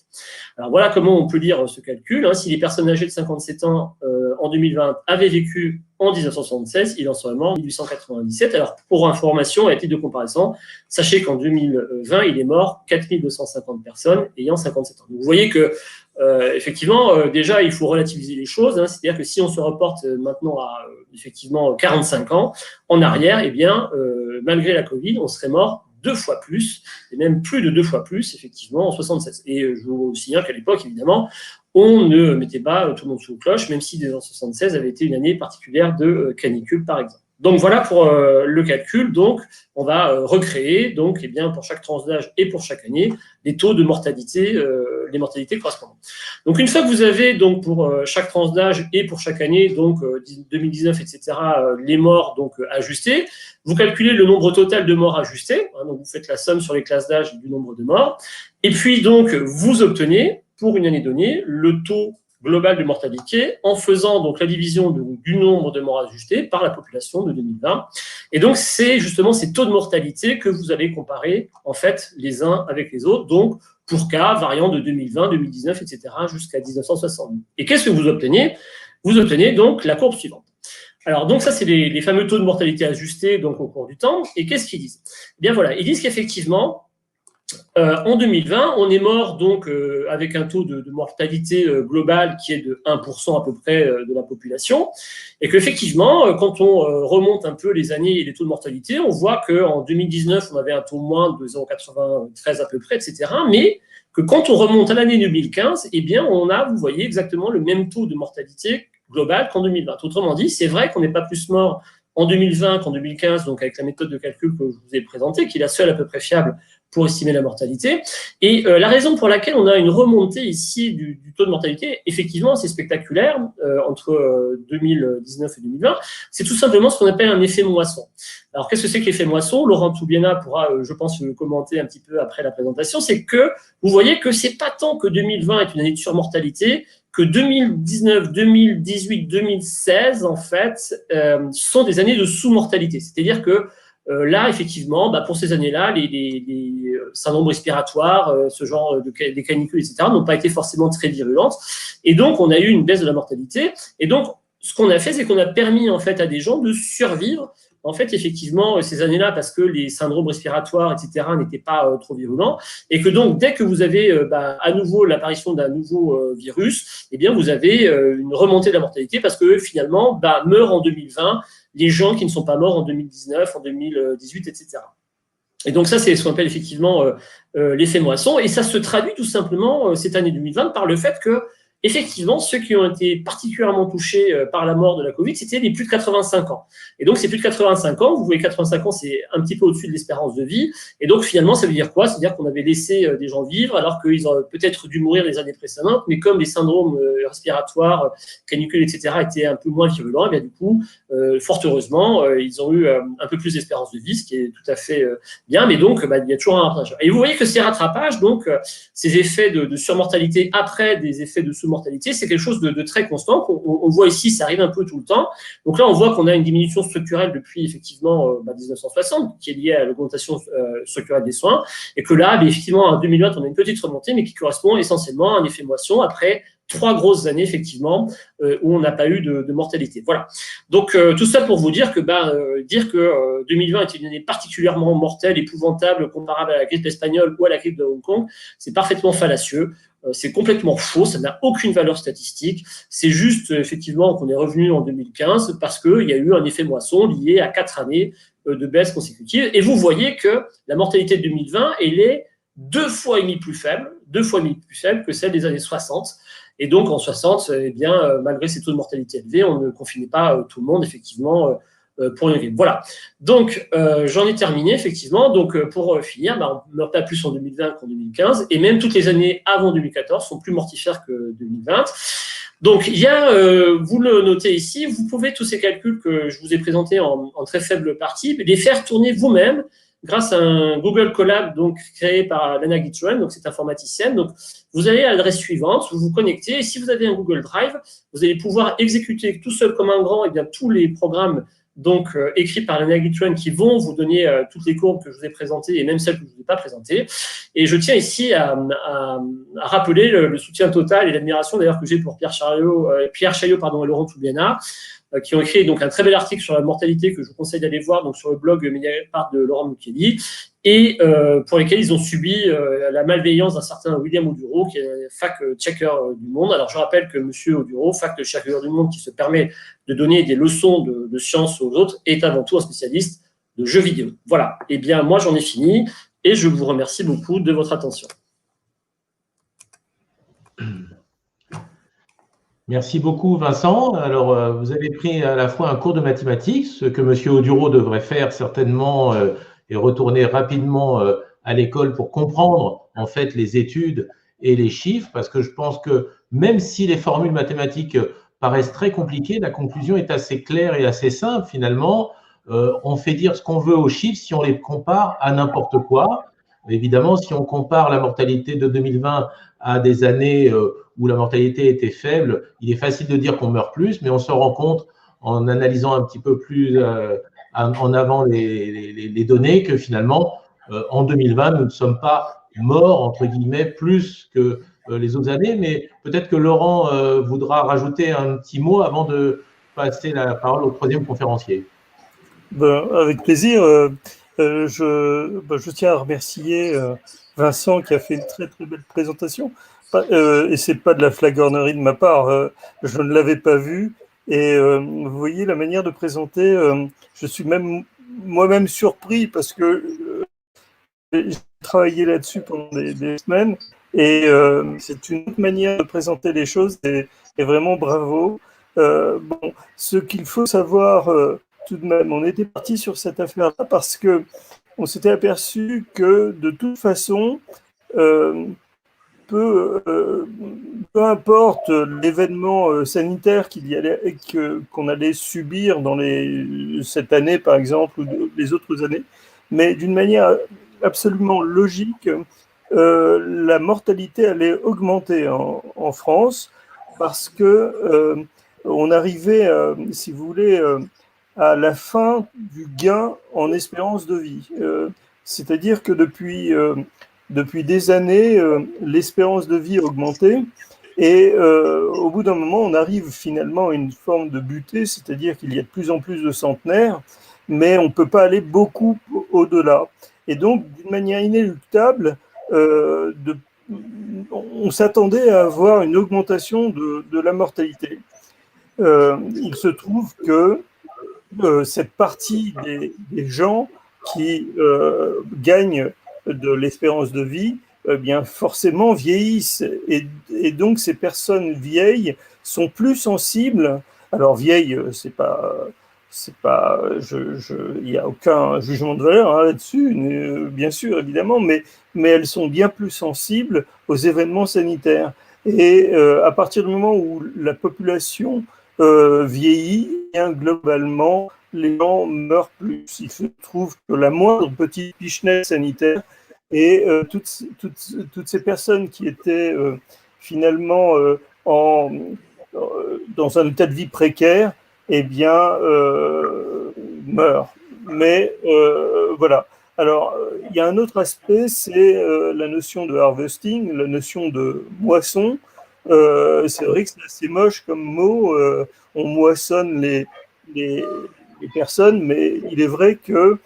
Alors voilà comment on peut lire ce calcul. Si les personnes âgées de 57 ans en 2020 avaient vécu en 1976, il en serait mort 1897. Alors pour information, à titre de comparaison, sachez qu'en 2020, il est mort 4250 personnes ayant 57 ans. Donc vous voyez que effectivement, déjà, il faut relativiser les choses. C'est-à-dire que si on se reporte maintenant à effectivement 45 ans en arrière, malgré la Covid, on serait mort 2 fois plus, et même plus de 2 fois plus, effectivement, en 76. Et je vous signale qu'à l'époque, évidemment, on ne mettait pas tout le monde sous cloche, même si 1976 avait été une année particulière de canicule, par exemple. Donc voilà pour le calcul. Donc on va recréer donc pour chaque tranche d'âge et pour chaque année les taux de mortalité, les mortalités correspondantes. Donc une fois que vous avez donc pour chaque tranche d'âge et pour chaque année donc 2019 etc. Les morts donc ajustés, vous calculez le nombre total de morts ajustés. Donc vous faites la somme sur les classes d'âge du nombre de morts et puis donc vous obtenez pour une année donnée le taux global de mortalité en faisant donc la division du nombre de morts ajustés par la population de 2020. Et donc, c'est justement ces taux de mortalité que vous allez comparer en fait les uns avec les autres, donc pour cas variant de 2020, 2019, etc. jusqu'à 1960. Et qu'est-ce que vous obtenez? Vous obtenez donc la courbe suivante. Alors, donc ça, c'est les fameux taux de mortalité ajustés donc au cours du temps. Et qu'est-ce qu'ils disent? Eh bien voilà, ils disent qu'effectivement, en 2020, on est mort donc avec un taux de mortalité global qui est de 1% à peu près de la population, et qu'effectivement, quand on remonte un peu les années et les taux de mortalité, on voit qu'en 2019, on avait un taux moins de 0,93 à peu près, etc. Mais que quand on remonte à l'année 2015, eh bien, on a, vous voyez, exactement le même taux de mortalité globale qu'en 2020. Autrement dit, c'est vrai qu'on n'est pas plus mort en 2020 qu'en 2015, donc avec la méthode de calcul que je vous ai présentée, qui est la seule à peu près fiable pour estimer la mortalité. Et la raison pour laquelle on a une remontée ici du taux de mortalité, effectivement, c'est spectaculaire entre 2019 et 2020, c'est tout simplement ce qu'on appelle un effet moisson. Alors, qu'est-ce que c'est que l'effet moisson? Laurent Toubiana pourra, je pense, le commenter un petit peu après la présentation. C'est que vous voyez que c'est pas tant que 2020 est une année de surmortalité, que 2019, 2018, 2016, en fait, sont des années de sous-mortalité. C'est-à-dire que là, effectivement, pour ces années-là, les syndromes respiratoires, ce genre des canicules, etc., n'ont pas été forcément très virulentes. Et donc, on a eu une baisse de la mortalité. Et donc, ce qu'on a fait, c'est qu'on a permis, en fait, à des gens de survivre, en fait, effectivement, ces années-là, parce que les syndromes respiratoires, etc., n'étaient pas trop virulents. Et que donc, dès que vous avez à nouveau l'apparition d'un nouveau virus, eh bien, vous avez une remontée de la mortalité parce que finalement, meurent en 2020 les gens qui ne sont pas morts en 2019, en 2018, etc. Et donc ça, c'est ce qu'on appelle effectivement l'effet moisson. Et ça se traduit tout simplement cette année 2020 par le fait que, effectivement, ceux qui ont été particulièrement touchés par la mort de la Covid, c'était les plus de 85 ans. Et donc, ces plus de 85 ans, vous voyez, 85 ans, c'est un petit peu au-dessus de l'espérance de vie. Et donc, finalement, ça veut dire quoi? C'est-à-dire qu'on avait laissé des gens vivre alors qu'ils auraient peut-être dû mourir les années précédentes, mais comme les syndromes respiratoires, canicules, etc., étaient un peu moins virulents, et bien du coup, fort heureusement, ils ont eu un peu plus d'espérance de vie, ce qui est tout à fait bien. Mais donc, il y a toujours un rattrapage. Et vous voyez que ces rattrapages, donc, ces effets de surmortalité après des effets de sous-mortalité, c'est quelque chose de très constant. On voit ici, ça arrive un peu tout le temps. Donc là, on voit qu'on a une diminution structurelle depuis effectivement 1960, qui est liée à l'augmentation structurelle des soins, et que là, effectivement, en 2020, on a une petite remontée, mais qui correspond essentiellement à un effet moisson après 3 grosses années, effectivement, où on n'a pas eu de mortalité. Voilà. Donc, tout ça pour vous dire que, dire que 2020 était une année particulièrement mortelle, épouvantable, comparable à la grippe espagnole ou à la grippe de Hong Kong, c'est parfaitement fallacieux. C'est complètement faux, ça n'a aucune valeur statistique. C'est juste, effectivement, qu'on est revenu en 2015 parce qu'il y a eu un effet moisson lié à 4 années de baisse consécutive. Et vous voyez que la mortalité de 2020, elle est 2,5 fois plus faible que celle des années 60. Et donc, en 60, eh bien, malgré ces taux de mortalité élevés, on ne confinait pas tout le monde, effectivement, pour une grippe. Voilà. Donc, j'en ai terminé, effectivement. Donc, pour finir, on ne meurt pas plus en 2020 qu'en 2015. Et même toutes les années avant 2014 sont plus mortifères que 2020. Donc, il y a, vous le notez ici, vous pouvez tous ces calculs que je vous ai présentés en très faible partie, les faire tourner vous-même grâce à un Google Colab donc créé par Lana Gitron, donc cette informaticienne. Donc, vous allez à l'adresse suivante, vous vous connectez, et si vous avez un Google Drive, vous allez pouvoir exécuter tout seul comme un grand et bien tous les programmes donc écrits par Lana Gitron qui vont vous donner toutes les courbes que je vous ai présentées et même celles que je ne vous ai pas présentées. Et je tiens ici à rappeler le soutien total et l'admiration d'ailleurs que j'ai pour Pierre Chaillot et Laurent Toubiana, qui ont écrit donc un très bel article sur la mortalité que je vous conseille d'aller voir donc sur le blog Mediapart de Laurent Mukeli, et pour lesquels ils ont subi la malveillance d'un certain William Oduro, qui est fact-checker du Monde. Alors je rappelle que Monsieur Oduro, fact-checker du Monde, qui se permet de donner des leçons de science aux autres, est avant tout un spécialiste de jeux vidéo. Voilà. Eh bien, moi j'en ai fini et je vous remercie beaucoup de votre attention. Merci beaucoup, Vincent. Alors, vous avez pris à la fois un cours de mathématiques, ce que M. Audureau devrait faire certainement, et retourner rapidement à l'école pour comprendre en fait les études et les chiffres, parce que je pense que même si les formules mathématiques paraissent très compliquées, la conclusion est assez claire et assez simple finalement. On fait dire ce qu'on veut aux chiffres si on les compare à n'importe quoi. Évidemment, si on compare la mortalité de 2020 à des années où la mortalité était faible, il est facile de dire qu'on meurt plus, mais on se rend compte en analysant un petit peu plus en avant les données que finalement, en 2020, nous ne sommes pas morts, entre guillemets, plus que les autres années. Mais peut-être que Laurent voudra rajouter un petit mot avant de passer la parole au troisième conférencier. Ben, avec plaisir. Je tiens à remercier Vincent qui a fait une très très belle présentation. Et c'est pas de la flagornerie de ma part, je ne l'avais pas vu. Et vous voyez la manière de présenter, je suis même moi-même surpris parce que j'ai travaillé là-dessus pendant des semaines. Et c'est une autre manière de présenter les choses et vraiment bravo. Bon, ce qu'il faut savoir tout de même, on était parti sur cette affaire-là parce que on s'était aperçu que de toute façon, peu importe l'événement sanitaire qu'on allait subir dans cette année, par exemple, ou les autres années, mais d'une manière absolument logique, la mortalité allait augmenter en France parce que on arrivait, si vous voulez, à la fin du gain en espérance de vie. C'est-à-dire que depuis des années, l'espérance de vie a augmenté et au bout d'un moment, on arrive finalement à une forme de butée, c'est-à-dire qu'il y a de plus en plus de centenaires, mais on ne peut pas aller beaucoup au-delà. Et donc, d'une manière inéluctable, on s'attendait à avoir une augmentation de la mortalité. Il se trouve que cette partie des gens qui gagnent de l'espérance de vie, eh bien forcément vieillissent. Et donc ces personnes vieilles sont plus sensibles. Alors vieilles, il n'y a aucun jugement de valeur là-dessus, bien sûr, évidemment, mais elles sont bien plus sensibles aux événements sanitaires. Et à partir du moment où la population vieillit, bien globalement, les gens meurent plus. Il se trouve que la moindre petite pichenette sanitaire et toutes ces personnes qui étaient finalement dans un état de vie précaire, eh bien, meurent. Mais voilà. Alors, il y a un autre aspect, c'est la notion de harvesting, la notion de moisson. C'est vrai que c'est assez moche comme mot. On moissonne les personnes, mais il est vrai que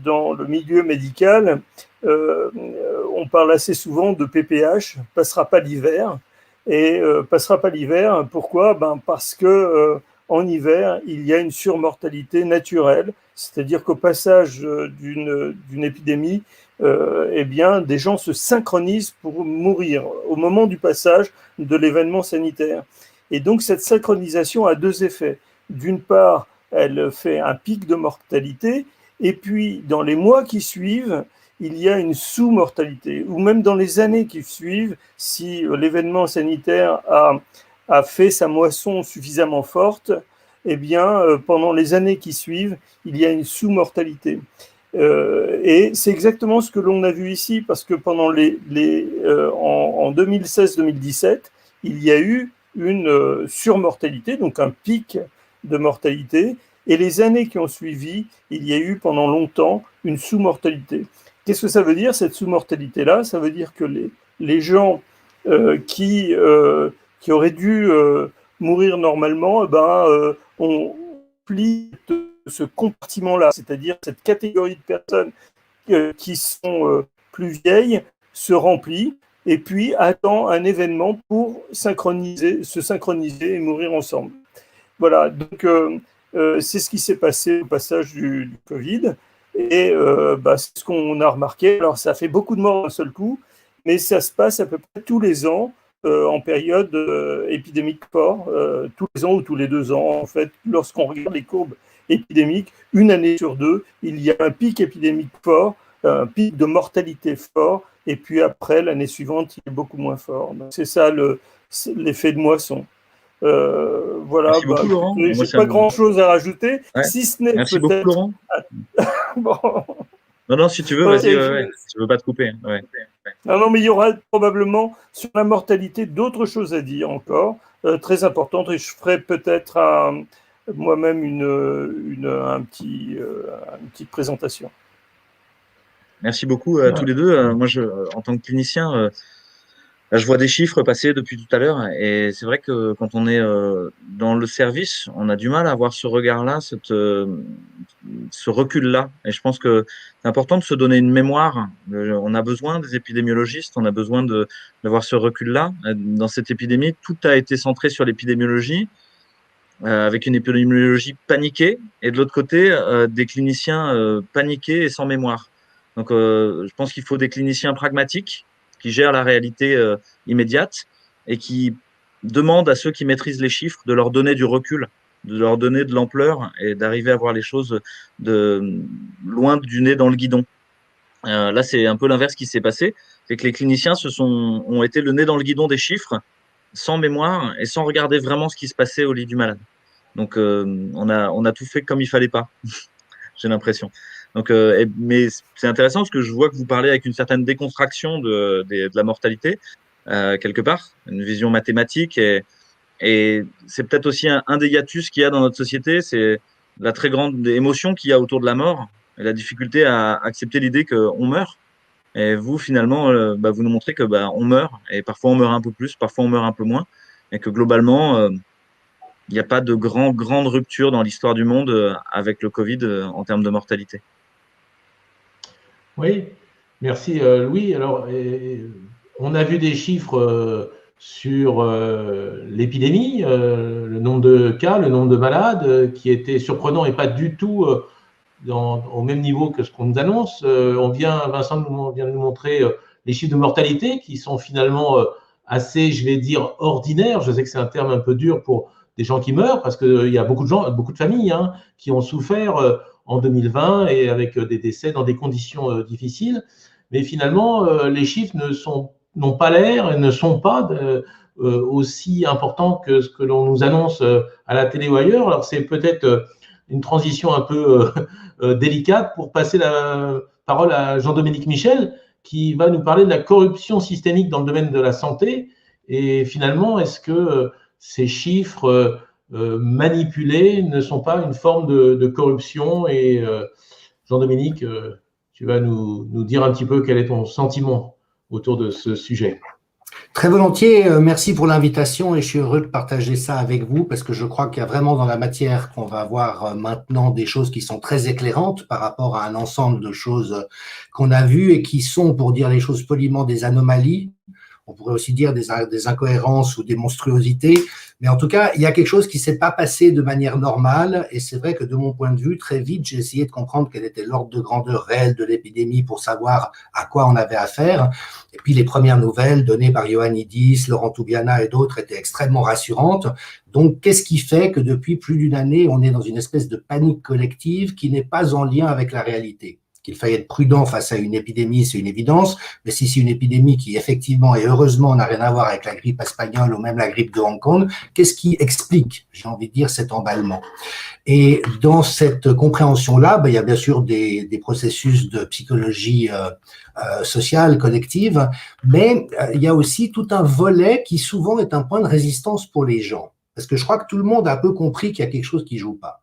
dans le milieu médical, on parle assez souvent de PPH, passera pas l'hiver. Et passera pas l'hiver, pourquoi ? Parce que en hiver, il y a une surmortalité naturelle, c'est-à-dire qu'au passage d'une épidémie, eh bien, des gens se synchronisent pour mourir au moment du passage de l'événement sanitaire. Et donc, cette synchronisation a deux effets. D'une part, elle fait un pic de mortalité, et puis, dans les mois qui suivent, il y a une sous-mortalité, ou même dans les années qui suivent, si l'événement sanitaire a fait sa moisson suffisamment forte, eh bien, pendant les années qui suivent, il y a une sous-mortalité. Et c'est exactement ce que l'on a vu ici, parce que pendant en 2016-2017, il y a eu une surmortalité, donc un pic de mortalité, et les années qui ont suivi, il y a eu pendant longtemps une sous-mortalité. Qu'est-ce que ça veut dire, cette sous-mortalité-là ? Ça veut dire que les gens qui auraient dû mourir normalement, ont pris ce compartiment-là, c'est-à-dire cette catégorie de personnes qui sont plus vieilles se remplit et puis attend un événement pour se synchroniser et mourir ensemble. Voilà, donc c'est ce qui s'est passé au passage du Covid. Et c'est ce qu'on a remarqué. Alors, ça fait beaucoup de morts d'un seul coup, mais ça se passe à peu près tous les ans. en période épidémique fort, tous les ans ou tous les 2 ans. En fait, lorsqu'on regarde les courbes épidémiques, une année sur 2, il y a un pic épidémique fort, un pic de mortalité fort, et puis après, l'année suivante, il est beaucoup moins fort. Donc, c'est ça l'effet de moisson. Voilà, Merci beaucoup, Laurent. Je n'ai pas grand-chose à rajouter, si ce n'est Merci beaucoup, Laurent. Bon. Non, si tu veux, vas-y, je ne veux pas te couper. Ouais. Non, mais il y aura probablement sur la mortalité d'autres choses à dire encore, très importantes, et je ferai peut-être moi-même une petite présentation. Merci beaucoup à tous les deux. Moi, en tant que clinicien, je vois des chiffres passer depuis tout à l'heure, et c'est vrai que quand on est dans le service, on a du mal à avoir ce regard-là, ce recul-là. Et je pense que c'est important de se donner une mémoire. On a besoin des épidémiologistes, on a besoin d'avoir ce recul-là. Dans cette épidémie, tout a été centré sur l'épidémiologie, avec une épidémiologie paniquée, et de l'autre côté, des cliniciens paniqués et sans mémoire. Donc, je pense qu'il faut des cliniciens pragmatiques qui gèrent la réalité immédiate et qui demandent à ceux qui maîtrisent les chiffres de leur donner du recul, de leur donner de l'ampleur et d'arriver à voir les choses loin du nez dans le guidon. Là, c'est un peu l'inverse qui s'est passé, c'est que les cliniciens ont été le nez dans le guidon des chiffres, sans mémoire et sans regarder vraiment ce qui se passait au lit du malade. Donc, on a tout fait comme il fallait pas, j'ai l'impression. Donc, mais c'est intéressant parce que je vois que vous parlez avec une certaine déconstruction de la mortalité, quelque part, une vision mathématique, et c'est peut-être aussi un des hiatus qu'il y a dans notre société, c'est la très grande émotion qu'il y a autour de la mort et la difficulté à accepter l'idée qu'on meurt. Et vous, finalement, vous nous montrez que on meurt, et parfois on meurt un peu plus, parfois on meurt un peu moins, et que globalement, il n'y a pas de grande rupture dans l'histoire du monde avec le Covid en termes de mortalité. Oui, merci Louis. Alors, on a vu des chiffres sur l'épidémie, le nombre de cas, le nombre de malades, qui étaient surprenants et pas du tout au même niveau que ce qu'on nous annonce. Vincent vient de nous montrer les chiffres de mortalité qui sont finalement assez, je vais dire, ordinaires. Je sais que c'est un terme un peu dur pour des gens qui meurent, parce qu'il y a beaucoup de familles qui ont souffert en 2020 et avec des décès dans des conditions difficiles. Mais finalement, les chiffres n'ont pas l'air et ne sont pas aussi importants que ce que l'on nous annonce à la télé ou ailleurs. Alors, c'est peut-être une transition un peu délicate pour passer la parole à Jean-Dominique Michel, qui va nous parler de la corruption systémique dans le domaine de la santé. Et finalement, est-ce que ces chiffres manipulés ne sont pas une forme de corruption? Et Jean-Dominique, tu vas nous dire un petit peu quel est ton sentiment autour de ce sujet. Très volontiers, merci pour l'invitation et je suis heureux de partager ça avec vous parce que je crois qu'il y a vraiment dans la matière qu'on va voir maintenant des choses qui sont très éclairantes par rapport à un ensemble de choses qu'on a vues et qui sont, pour dire les choses poliment, des anomalies. On pourrait aussi dire des incohérences ou des monstruosités, mais en tout cas, il y a quelque chose qui ne s'est pas passé de manière normale, et c'est vrai que de mon point de vue, très vite, j'ai essayé de comprendre quel était l'ordre de grandeur réel de l'épidémie pour savoir à quoi on avait affaire, et puis les premières nouvelles données par Ioannidis, Laurent Toubiana et d'autres étaient extrêmement rassurantes. Donc, qu'est-ce qui fait que depuis plus d'une année, on est dans une espèce de panique collective qui n'est pas en lien avec la réalité? Qu'il faille être prudent face à une épidémie, c'est une évidence, mais si c'est une épidémie qui effectivement et heureusement n'a rien à voir avec la grippe espagnole ou même la grippe de Hong Kong, qu'est-ce qui explique, j'ai envie de dire, cet emballement? Et dans cette compréhension-là, il y a bien sûr des processus de psychologie sociale, collective, mais il y a aussi tout un volet qui souvent est un point de résistance pour les gens. Parce que je crois que tout le monde a un peu compris qu'il y a quelque chose qui joue pas.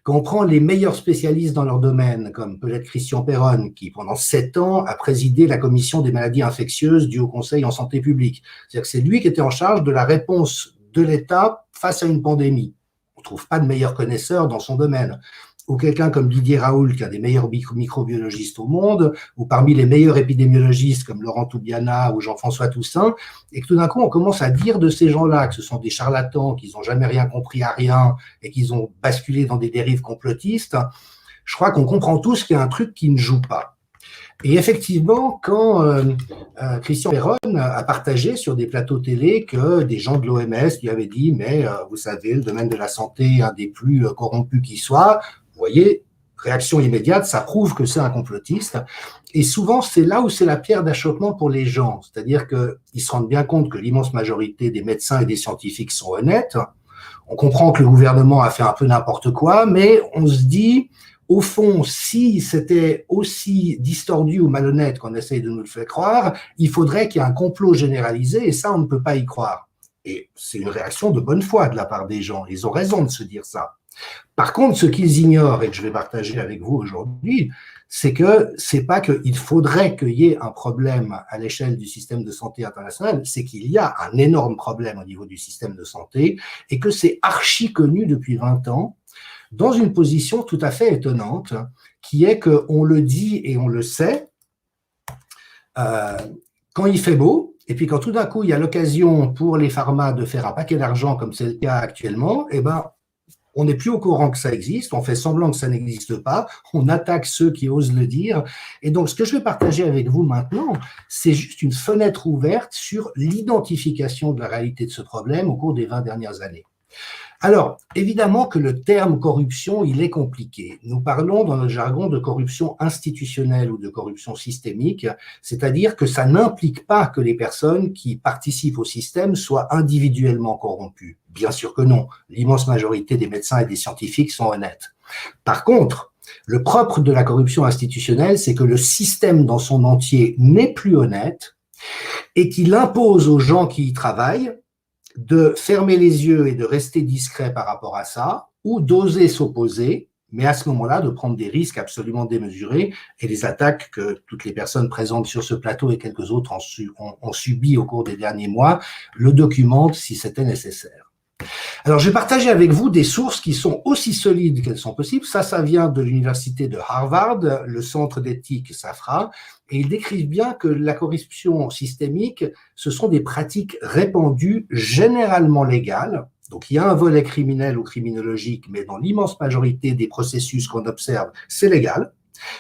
Quand on prend les meilleurs spécialistes dans leur domaine, comme peut-être Christian Perron, qui pendant 7 ans a présidé la commission des maladies infectieuses du Haut Conseil en santé publique. C'est-à-dire que c'est lui qui était en charge de la réponse de l'État face à une pandémie. On ne trouve pas de meilleur connaisseur dans son domaine. Ou quelqu'un comme Didier Raoult, qui est un des meilleurs microbiologistes au monde, ou parmi les meilleurs épidémiologistes comme Laurent Toubiana ou Jean-François Toussaint, et que tout d'un coup, on commence à dire de ces gens-là que ce sont des charlatans, qu'ils n'ont jamais rien compris à rien, et qu'ils ont basculé dans des dérives complotistes. Je crois qu'on comprend tous qu'il y a un truc qui ne joue pas. Et effectivement, quand Christian Perron a partagé sur des plateaux télé que des gens de l'OMS lui avaient dit « mais vous savez, le domaine de la santé est un des plus corrompus qui soit », vous voyez, réaction immédiate, ça prouve que c'est un complotiste. Et souvent, c'est là où c'est la pierre d'achoppement pour les gens. C'est-à-dire qu'ils se rendent bien compte que l'immense majorité des médecins et des scientifiques sont honnêtes. On comprend que le gouvernement a fait un peu n'importe quoi, mais on se dit, au fond, si c'était aussi distordu ou malhonnête qu'on essaye de nous le faire croire, il faudrait qu'il y ait un complot généralisé, et ça, on ne peut pas y croire. Et c'est une réaction de bonne foi de la part des gens. Ils ont raison de se dire ça. Par contre, ce qu'ils ignorent, et que je vais partager avec vous aujourd'hui, c'est que c'est pas qu'il faudrait qu'il y ait un problème à l'échelle du système de santé international, c'est qu'il y a un énorme problème au niveau du système de santé et que c'est archi connu depuis 20 ans, dans une position tout à fait étonnante, qui est qu'on le dit et on le sait, quand il fait beau, et puis quand tout d'un coup il y a l'occasion pour les pharma de faire un paquet d'argent, comme c'est le cas actuellement, eh ben, on n'est plus au courant que ça existe, on fait semblant que ça n'existe pas, on attaque ceux qui osent le dire. Et donc, ce que je vais partager avec vous maintenant, c'est juste une fenêtre ouverte sur l'identification de la réalité de ce problème au cours des 20 dernières années. Alors, évidemment que le terme corruption, il est compliqué. Nous parlons dans notre jargon de corruption institutionnelle ou de corruption systémique, c'est-à-dire que ça n'implique pas que les personnes qui participent au système soient individuellement corrompues. Bien sûr que non. L'immense majorité des médecins et des scientifiques sont honnêtes. Par contre, le propre de la corruption institutionnelle, c'est que le système dans son entier n'est plus honnête et qu'il impose aux gens qui y travaillent de fermer les yeux et de rester discret par rapport à ça, ou d'oser s'opposer, mais à ce moment-là, de prendre des risques absolument démesurés, et les attaques que toutes les personnes présentes sur ce plateau et quelques autres ont subi au cours des derniers mois, le documentent si c'était nécessaire. Alors, j'ai partagé avec vous des sources qui sont aussi solides qu'elles sont possibles. Ça vient de l'université de Harvard, le centre d'éthique SAFRA, et ils décrivent bien que la corruption systémique, ce sont des pratiques répandues, généralement légales. Donc, il y a un volet criminel ou criminologique, mais dans l'immense majorité des processus qu'on observe, c'est légal,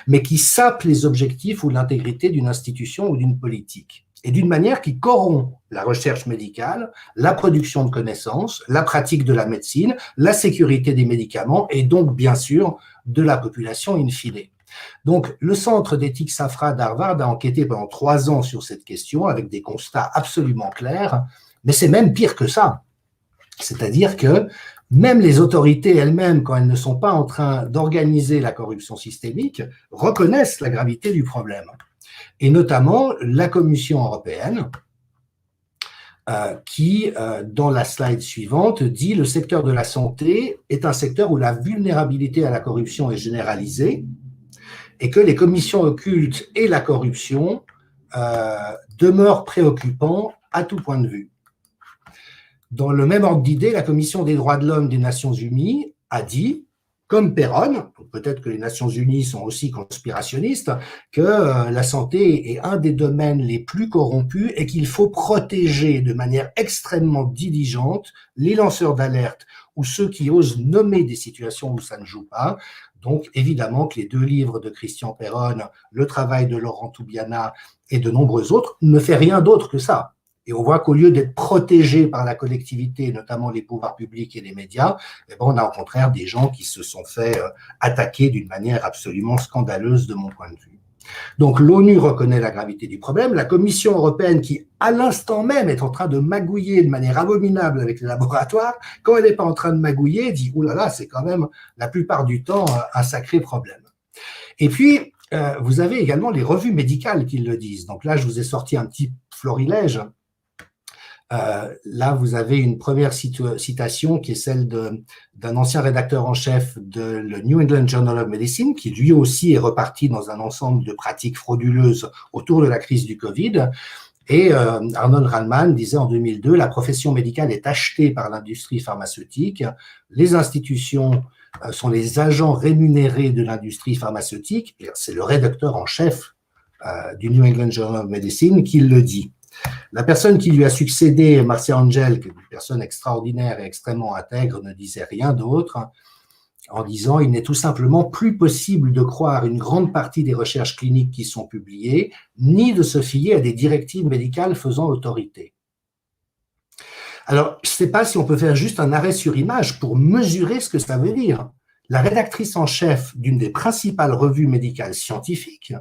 mais qui sapent les objectifs ou l'intégrité d'une institution ou d'une politique. Et d'une manière qui corrompt la recherche médicale, la production de connaissances, la pratique de la médecine, la sécurité des médicaments et donc, bien sûr, de la population in fine. Donc, le centre d'éthique SAFRA d'Harvard a enquêté pendant 3 ans sur cette question avec des constats absolument clairs, mais c'est même pire que ça. C'est-à-dire que même les autorités elles-mêmes, quand elles ne sont pas en train d'organiser la corruption systémique, reconnaissent la gravité du problème. Et notamment la Commission européenne, qui, dans la slide suivante, dit « Le secteur de la santé est un secteur où la vulnérabilité à la corruption est généralisée et que les commissions occultes et la corruption demeurent préoccupants à tout point de vue. » Dans le même ordre d'idée, la Commission des droits de l'homme des Nations Unies a dit, comme Perron, peut-être que les Nations Unies sont aussi conspirationnistes, que la santé est un des domaines les plus corrompus et qu'il faut protéger de manière extrêmement diligente les lanceurs d'alerte ou ceux qui osent nommer des situations où ça ne joue pas. Donc, évidemment que les 2 livres de Christian Perron, le travail de Laurent Toubiana et de nombreux autres, ne fait rien d'autre que ça. Et on voit qu'au lieu d'être protégés par la collectivité, notamment les pouvoirs publics et les médias, eh ben on a au contraire des gens qui se sont fait attaquer d'une manière absolument scandaleuse de mon point de vue. Donc l'ONU reconnaît la gravité du problème, la Commission européenne qui, à l'instant même, est en train de magouiller de manière abominable avec les laboratoires, quand elle n'est pas en train de magouiller, dit « Ouh là là, c'est quand même la plupart du temps un sacré problème ». Et puis, vous avez également les revues médicales qui le disent. Donc là, je vous ai sorti un petit florilège. Là, vous avez une première citation qui est celle d'un ancien rédacteur en chef de le New England Journal of Medicine, qui lui aussi est reparti dans un ensemble de pratiques frauduleuses autour de la crise du Covid. Et Arnold Rallman disait en 2002, la profession médicale est achetée par l'industrie pharmaceutique, les institutions sont les agents rémunérés de l'industrie pharmaceutique, c'est le rédacteur en chef du New England Journal of Medicine qui le dit. La personne qui lui a succédé, Marcia Angel, qui est une personne extraordinaire et extrêmement intègre, ne disait rien d'autre. en disant il n'est tout simplement plus possible de croire une grande partie des recherches cliniques qui sont publiées, ni de se fier à des directives médicales faisant autorité. Alors, je ne sais pas si on peut faire juste un arrêt sur image pour mesurer ce que ça veut dire. La rédactrice en chef d'une des principales revues médicales scientifiques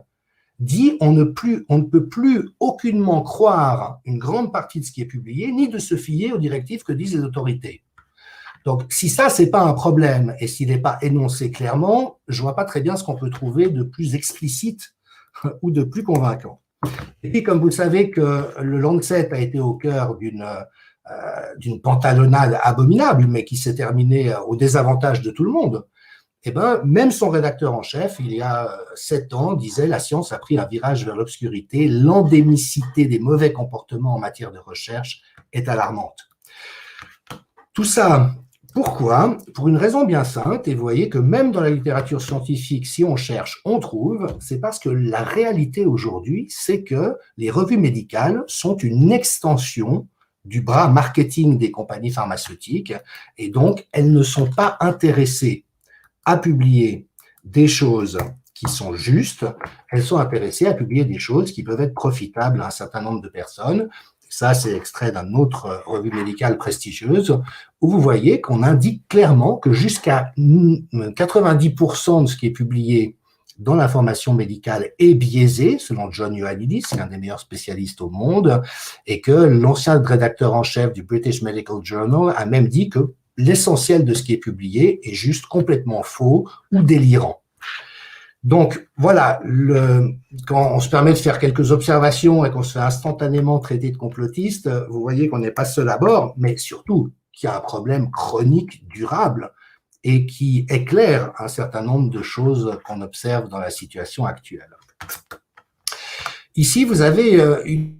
dit on ne peut plus aucunement croire une grande partie de ce qui est publié, ni de se fier aux directives que disent les autorités. Donc, si ça, c'est pas un problème, et s'il n'est pas énoncé clairement, je vois pas très bien ce qu'on peut trouver de plus explicite ou de plus convaincant. Et puis, comme vous savez que le Lancet a été au cœur d'une pantalonnade abominable, mais qui s'est terminée au désavantage de tout le monde, eh ben, même son rédacteur en chef, il y a 7 ans, disait « La science a pris un virage vers l'obscurité, l'endémicité des mauvais comportements en matière de recherche est alarmante. » Tout ça, pourquoi? Pour une raison bien simple, et vous voyez que même dans la littérature scientifique, si on cherche, on trouve, c'est parce que la réalité aujourd'hui, c'est que les revues médicales sont une extension du bras marketing des compagnies pharmaceutiques, et donc elles ne sont pas intéressées à publier des choses qui sont justes, elles sont intéressées à publier des choses qui peuvent être profitables à un certain nombre de personnes. Ça, c'est extrait d'une autre revue médicale prestigieuse, où vous voyez qu'on indique clairement que jusqu'à 90% de ce qui est publié dans l'information médicale est biaisé, selon John Ioannidis, c'est l'un des meilleurs spécialistes au monde, et que l'ancien rédacteur en chef du British Medical Journal a même dit que l'essentiel de ce qui est publié est juste complètement faux ou délirant. Donc, voilà, quand on se permet de faire quelques observations et qu'on se fait instantanément traiter de complotiste, vous voyez qu'on n'est pas seul à bord, mais surtout qu'il y a un problème chronique, durable, et qui éclaire un certain nombre de choses qu'on observe dans la situation actuelle. Ici, vous avez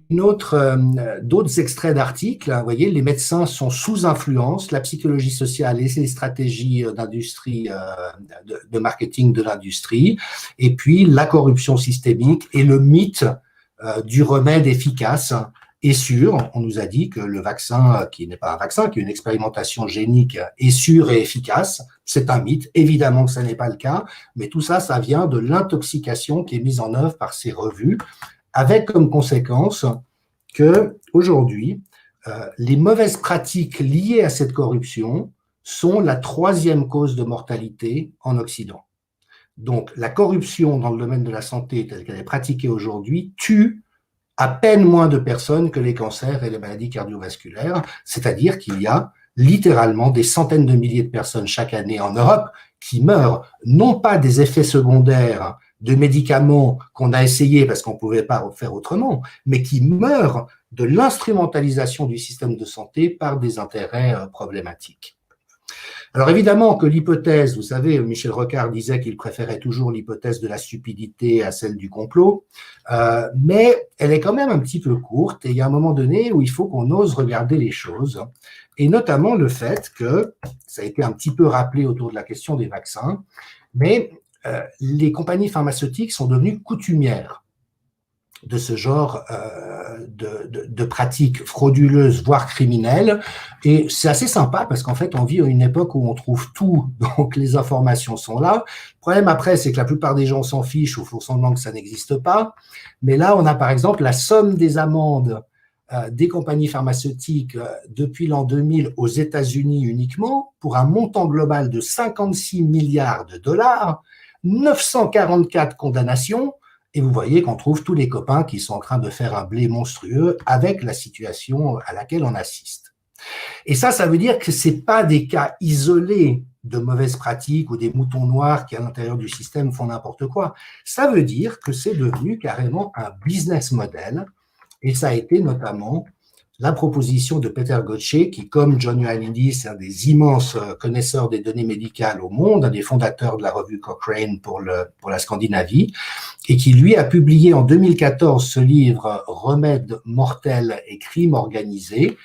d'autres extraits d'articles. Vous voyez, les médecins sont sous influence, la psychologie sociale et les stratégies d'industrie, de marketing de l'industrie, et puis la corruption systémique et le mythe du remède efficace et sûr. On nous a dit que le vaccin, qui n'est pas un vaccin, qui est une expérimentation génique, est sûr et efficace. C'est un mythe. Évidemment que ça n'est pas le cas, mais tout ça, ça vient de l'intoxication qui est mise en œuvre par ces revues, avec comme conséquence que aujourd'hui, les mauvaises pratiques liées à cette corruption sont la 3e cause de mortalité en Occident. Donc, la corruption dans le domaine de la santé telle qu'elle est pratiquée aujourd'hui tue à peine moins de personnes que les cancers et les maladies cardiovasculaires, c'est-à-dire qu'il y a littéralement des centaines de milliers de personnes chaque année en Europe qui meurent, non pas des effets secondaires de médicaments qu'on a essayé parce qu'on ne pouvait pas faire autrement, mais qui meurent de l'instrumentalisation du système de santé par des intérêts problématiques. Alors évidemment que l'hypothèse, vous savez, Michel Rocard disait qu'il préférait toujours l'hypothèse de la stupidité à celle du complot, mais elle est quand même un petit peu courte et il y a un moment donné où il faut qu'on ose regarder les choses, et notamment le fait que, ça a été un petit peu rappelé autour de la question des vaccins, mais les compagnies pharmaceutiques sont devenues coutumières de ce genre de pratiques frauduleuses, voire criminelles. Et c'est assez sympa parce qu'en fait, on vit à une époque où on trouve tout, donc les informations sont là. Le problème après, c'est que la plupart des gens s'en fichent ou font semblant que ça n'existe pas. Mais là, on a par exemple la somme des amendes des compagnies pharmaceutiques depuis l'an 2000 aux États-Unis uniquement, pour un montant global de 56 milliards de dollars, 944 condamnations, et vous voyez qu'on trouve tous les copains qui sont en train de faire un blé monstrueux avec la situation à laquelle on assiste. Et ça veut dire que ce n'est pas des cas isolés de mauvaises pratiques ou des moutons noirs qui, à l'intérieur du système, font n'importe quoi. Ça veut dire que c'est devenu carrément un business model, et ça a été notamment la proposition de Peter Gotche, qui, comme John Ioannidis, est un des immenses connaisseurs des données médicales au monde, un des fondateurs de la revue Cochrane pour la Scandinavie, et qui, lui, a publié en 2014 ce livre « Remèdes mortels et crimes organisés »,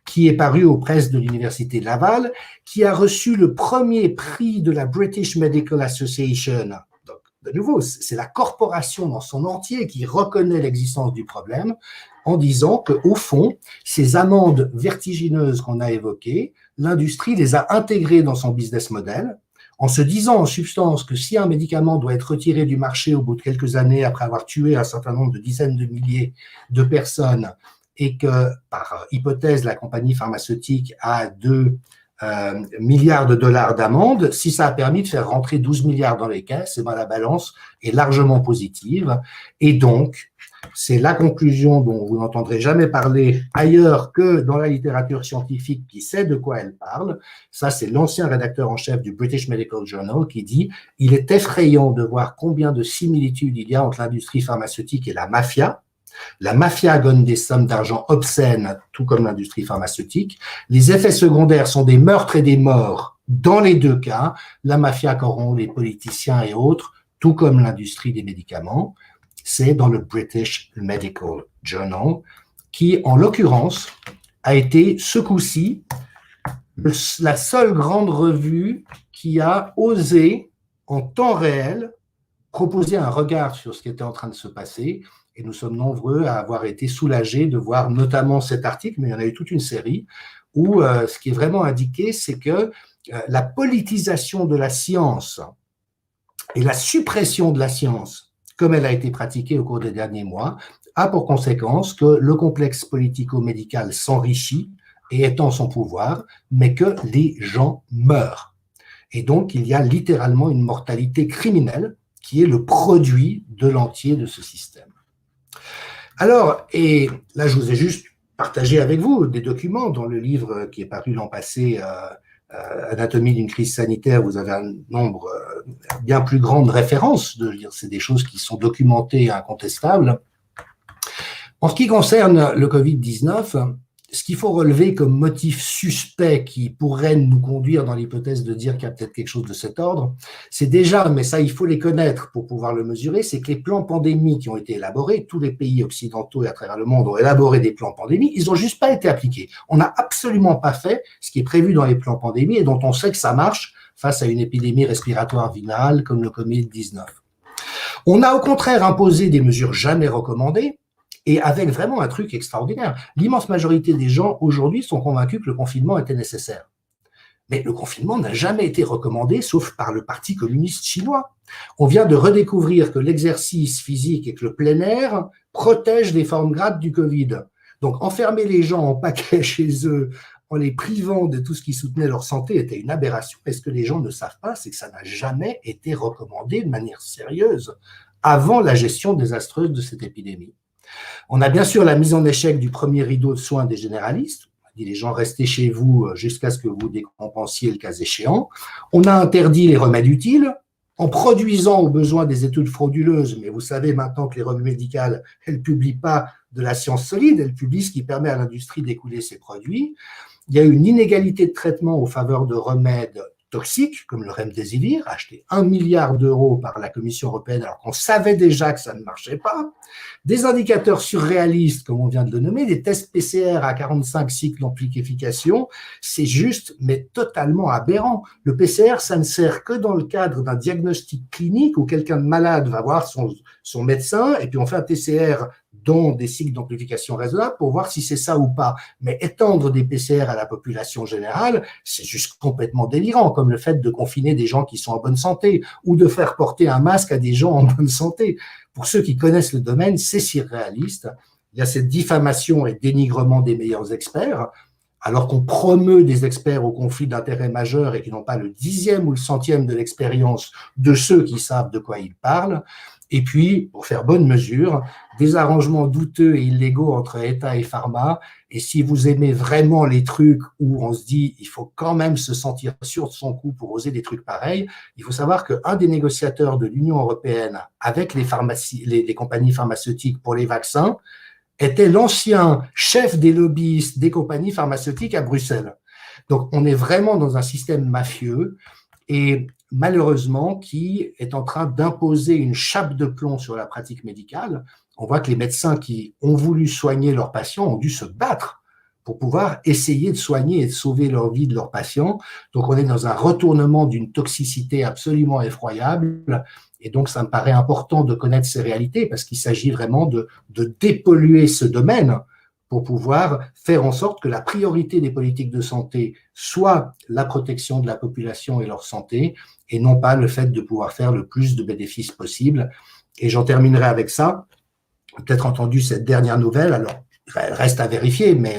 qui est paru aux presses de l'Université de Laval, qui a reçu le premier prix de la British Medical Association. Donc, de nouveau, c'est la corporation dans son entier qui reconnaît l'existence du problème, en disant qu'au fond, ces amendes vertigineuses qu'on a évoquées, l'industrie les a intégrées dans son business model, en se disant en substance que si un médicament doit être retiré du marché au bout de quelques années après avoir tué un certain nombre de dizaines de milliers de personnes et que, par hypothèse, la compagnie pharmaceutique a 2 milliards de dollars d'amende, si ça a permis de faire rentrer 12 milliards dans les caisses, et ben la balance est largement positive. Et donc, c'est la conclusion dont vous n'entendrez jamais parler ailleurs que dans la littérature scientifique qui sait de quoi elle parle. Ça, c'est l'ancien rédacteur en chef du British Medical Journal qui dit « Il est effrayant de voir combien de similitudes il y a entre l'industrie pharmaceutique et la mafia. La mafia gagne des sommes d'argent obscènes, tout comme l'industrie pharmaceutique. Les effets secondaires sont des meurtres et des morts. Dans les 2 cas, la mafia corrompt les politiciens et autres, tout comme l'industrie des médicaments. » C'est dans le British Medical Journal, qui, en l'occurrence, a été ce coup-ci la seule grande revue qui a osé, en temps réel, proposer un regard sur ce qui était en train de se passer. Et nous sommes nombreux à avoir été soulagés de voir notamment cet article, mais il y en a eu toute une série, où ce qui est vraiment indiqué, c'est que la politisation de la science et la suppression de la science, comme elle a été pratiquée au cours des derniers mois, a pour conséquence que le complexe politico-médical s'enrichit et étend son pouvoir, mais que les gens meurent. Et donc, il y a littéralement une mortalité criminelle qui est le produit de l'entier de ce système. Alors, et là, je vous ai juste partagé avec vous des documents dans le livre qui est paru l'an passé, Anatomie d'une crise sanitaire. Vous avez un nombre bien plus grand de références, c'est des choses qui sont documentées et incontestables. En ce qui concerne le Covid-19, ce qu'il faut relever comme motif suspect qui pourrait nous conduire dans l'hypothèse de dire qu'il y a peut-être quelque chose de cet ordre, c'est déjà, mais ça il faut les connaître pour pouvoir le mesurer, c'est que les plans pandémie qui ont été élaborés, tous les pays occidentaux et à travers le monde ont élaboré des plans pandémie, ils n'ont juste pas été appliqués. On n'a absolument pas fait ce qui est prévu dans les plans pandémie et dont on sait que ça marche face à une épidémie respiratoire virale comme le Covid-19. On a au contraire imposé des mesures jamais recommandées, et avec vraiment un truc extraordinaire. L'immense majorité des gens aujourd'hui sont convaincus que le confinement était nécessaire. Mais le confinement n'a jamais été recommandé, sauf par le Parti communiste chinois. On vient de redécouvrir que l'exercice physique et que le plein air protègent des formes graves du Covid. Donc enfermer les gens en paquet chez eux, en les privant de tout ce qui soutenait leur santé, était une aberration. Et ce que les gens ne savent pas, c'est que ça n'a jamais été recommandé de manière sérieuse avant la gestion désastreuse de cette épidémie. On a bien sûr la mise en échec du premier rideau de soins des généralistes. On a dit les gens restez chez vous jusqu'à ce que vous décompensiez le cas échéant. On a interdit les remèdes utiles en produisant au besoin des études frauduleuses. Mais vous savez maintenant que les revues médicales, elles ne publient pas de la science solide, elles publient ce qui permet à l'industrie d'écouler ses produits. Il y a une inégalité de traitement en faveur de remèdes toxiques, comme le remdesivir, acheté 1 milliard d'euros par la Commission européenne, alors qu'on savait déjà que ça ne marchait pas. Des indicateurs surréalistes, comme on vient de le nommer, des tests PCR à 45 cycles d'amplification, c'est juste, mais totalement aberrant. Le PCR, ça ne sert que dans le cadre d'un diagnostic clinique où quelqu'un de malade va voir son médecin, et puis on fait un TCR dans des cycles d'amplification raisonnables pour voir si c'est ça ou pas. Mais étendre des PCR à la population générale, c'est juste complètement délirant, comme le fait de confiner des gens qui sont en bonne santé ou de faire porter un masque à des gens en bonne santé. Pour ceux qui connaissent le domaine, c'est surréaliste. Il y a cette diffamation et dénigrement des meilleurs experts, alors qu'on promeut des experts au conflit d'intérêts majeurs et qui n'ont pas le 10e ou le 100e de l'expérience de ceux qui savent de quoi ils parlent. Et puis, pour faire bonne mesure, des arrangements douteux et illégaux entre État et pharma. Et si vous aimez vraiment les trucs où on se dit il faut quand même se sentir sûr de son coup pour oser des trucs pareils, il faut savoir qu'un des négociateurs de l'Union européenne avec les compagnies pharmaceutiques pour les vaccins était l'ancien chef des lobbyistes des compagnies pharmaceutiques à Bruxelles. Donc, on est vraiment dans un système mafieux et malheureusement, qui est en train d'imposer une chape de plomb sur la pratique médicale. On voit que les médecins qui ont voulu soigner leurs patients ont dû se battre pour pouvoir essayer de soigner et de sauver leur vie de leurs patients. Donc, on est dans un retournement d'une toxicité absolument effroyable. Et donc, ça me paraît important de connaître ces réalités parce qu'il s'agit vraiment de dépolluer ce domaine pour pouvoir faire en sorte que la priorité des politiques de santé soit la protection de la population et leur santé, et non pas le fait de pouvoir faire le plus de bénéfices possible. Et j'en terminerai avec ça. Peut-être entendu cette dernière nouvelle, alors reste à vérifier, mais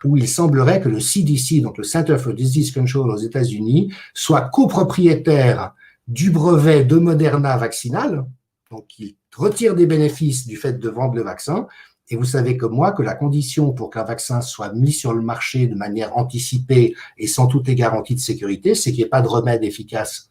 où il semblerait que le CDC, donc le Center for Disease Control aux États-Unis, soit copropriétaire du brevet de Moderna vaccinal, donc qui retire des bénéfices du fait de vendre le vaccin. Et vous savez comme moi que la condition pour qu'un vaccin soit mis sur le marché de manière anticipée et sans toutes les garanties de sécurité, c'est qu'il n'y ait pas de remède efficace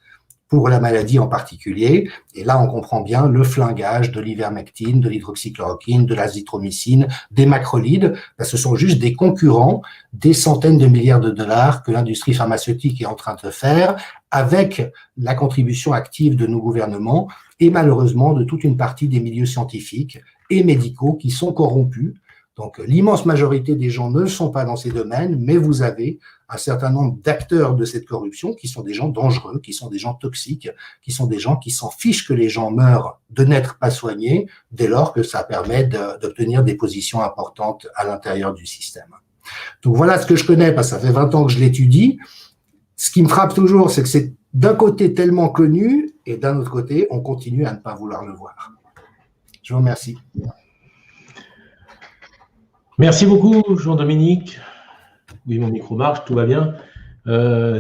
pour la maladie en particulier. Et là, on comprend bien le flingage de l'ivermectine, de l'hydroxychloroquine, de l'azithromycine, des macrolides. Ce sont juste des concurrents, des centaines de milliards de dollars que l'industrie pharmaceutique est en train de faire avec la contribution active de nos gouvernements et malheureusement de toute une partie des milieux scientifiques et médicaux qui sont corrompus. Donc, l'immense majorité des gens ne sont pas dans ces domaines, mais vous avez un certain nombre d'acteurs de cette corruption qui sont des gens dangereux, qui sont des gens toxiques, qui sont des gens qui s'en fichent que les gens meurent de n'être pas soignés, dès lors que ça permet d'obtenir des positions importantes à l'intérieur du système. Donc, voilà ce que je connais, parce que ça fait 20 ans que je l'étudie. Ce qui me frappe toujours, c'est que c'est d'un côté tellement connu, et d'un autre côté, on continue à ne pas vouloir le voir. Je vous remercie. Merci beaucoup, Jean-Dominique. Oui, mon micro marche, tout va bien.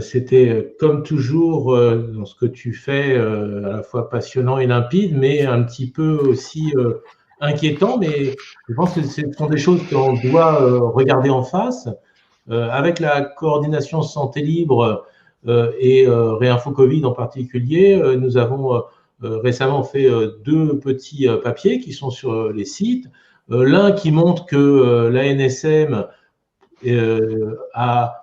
C'était comme toujours dans ce que tu fais, à la fois passionnant et limpide, mais un petit peu aussi inquiétant. Mais je pense que ce sont des choses qu'on doit regarder en face. Avec la coordination santé libre et Réinfo Covid en particulier, nous avons récemment fait 2 petits papiers qui sont sur les sites. L'un qui montre que l'ANSM a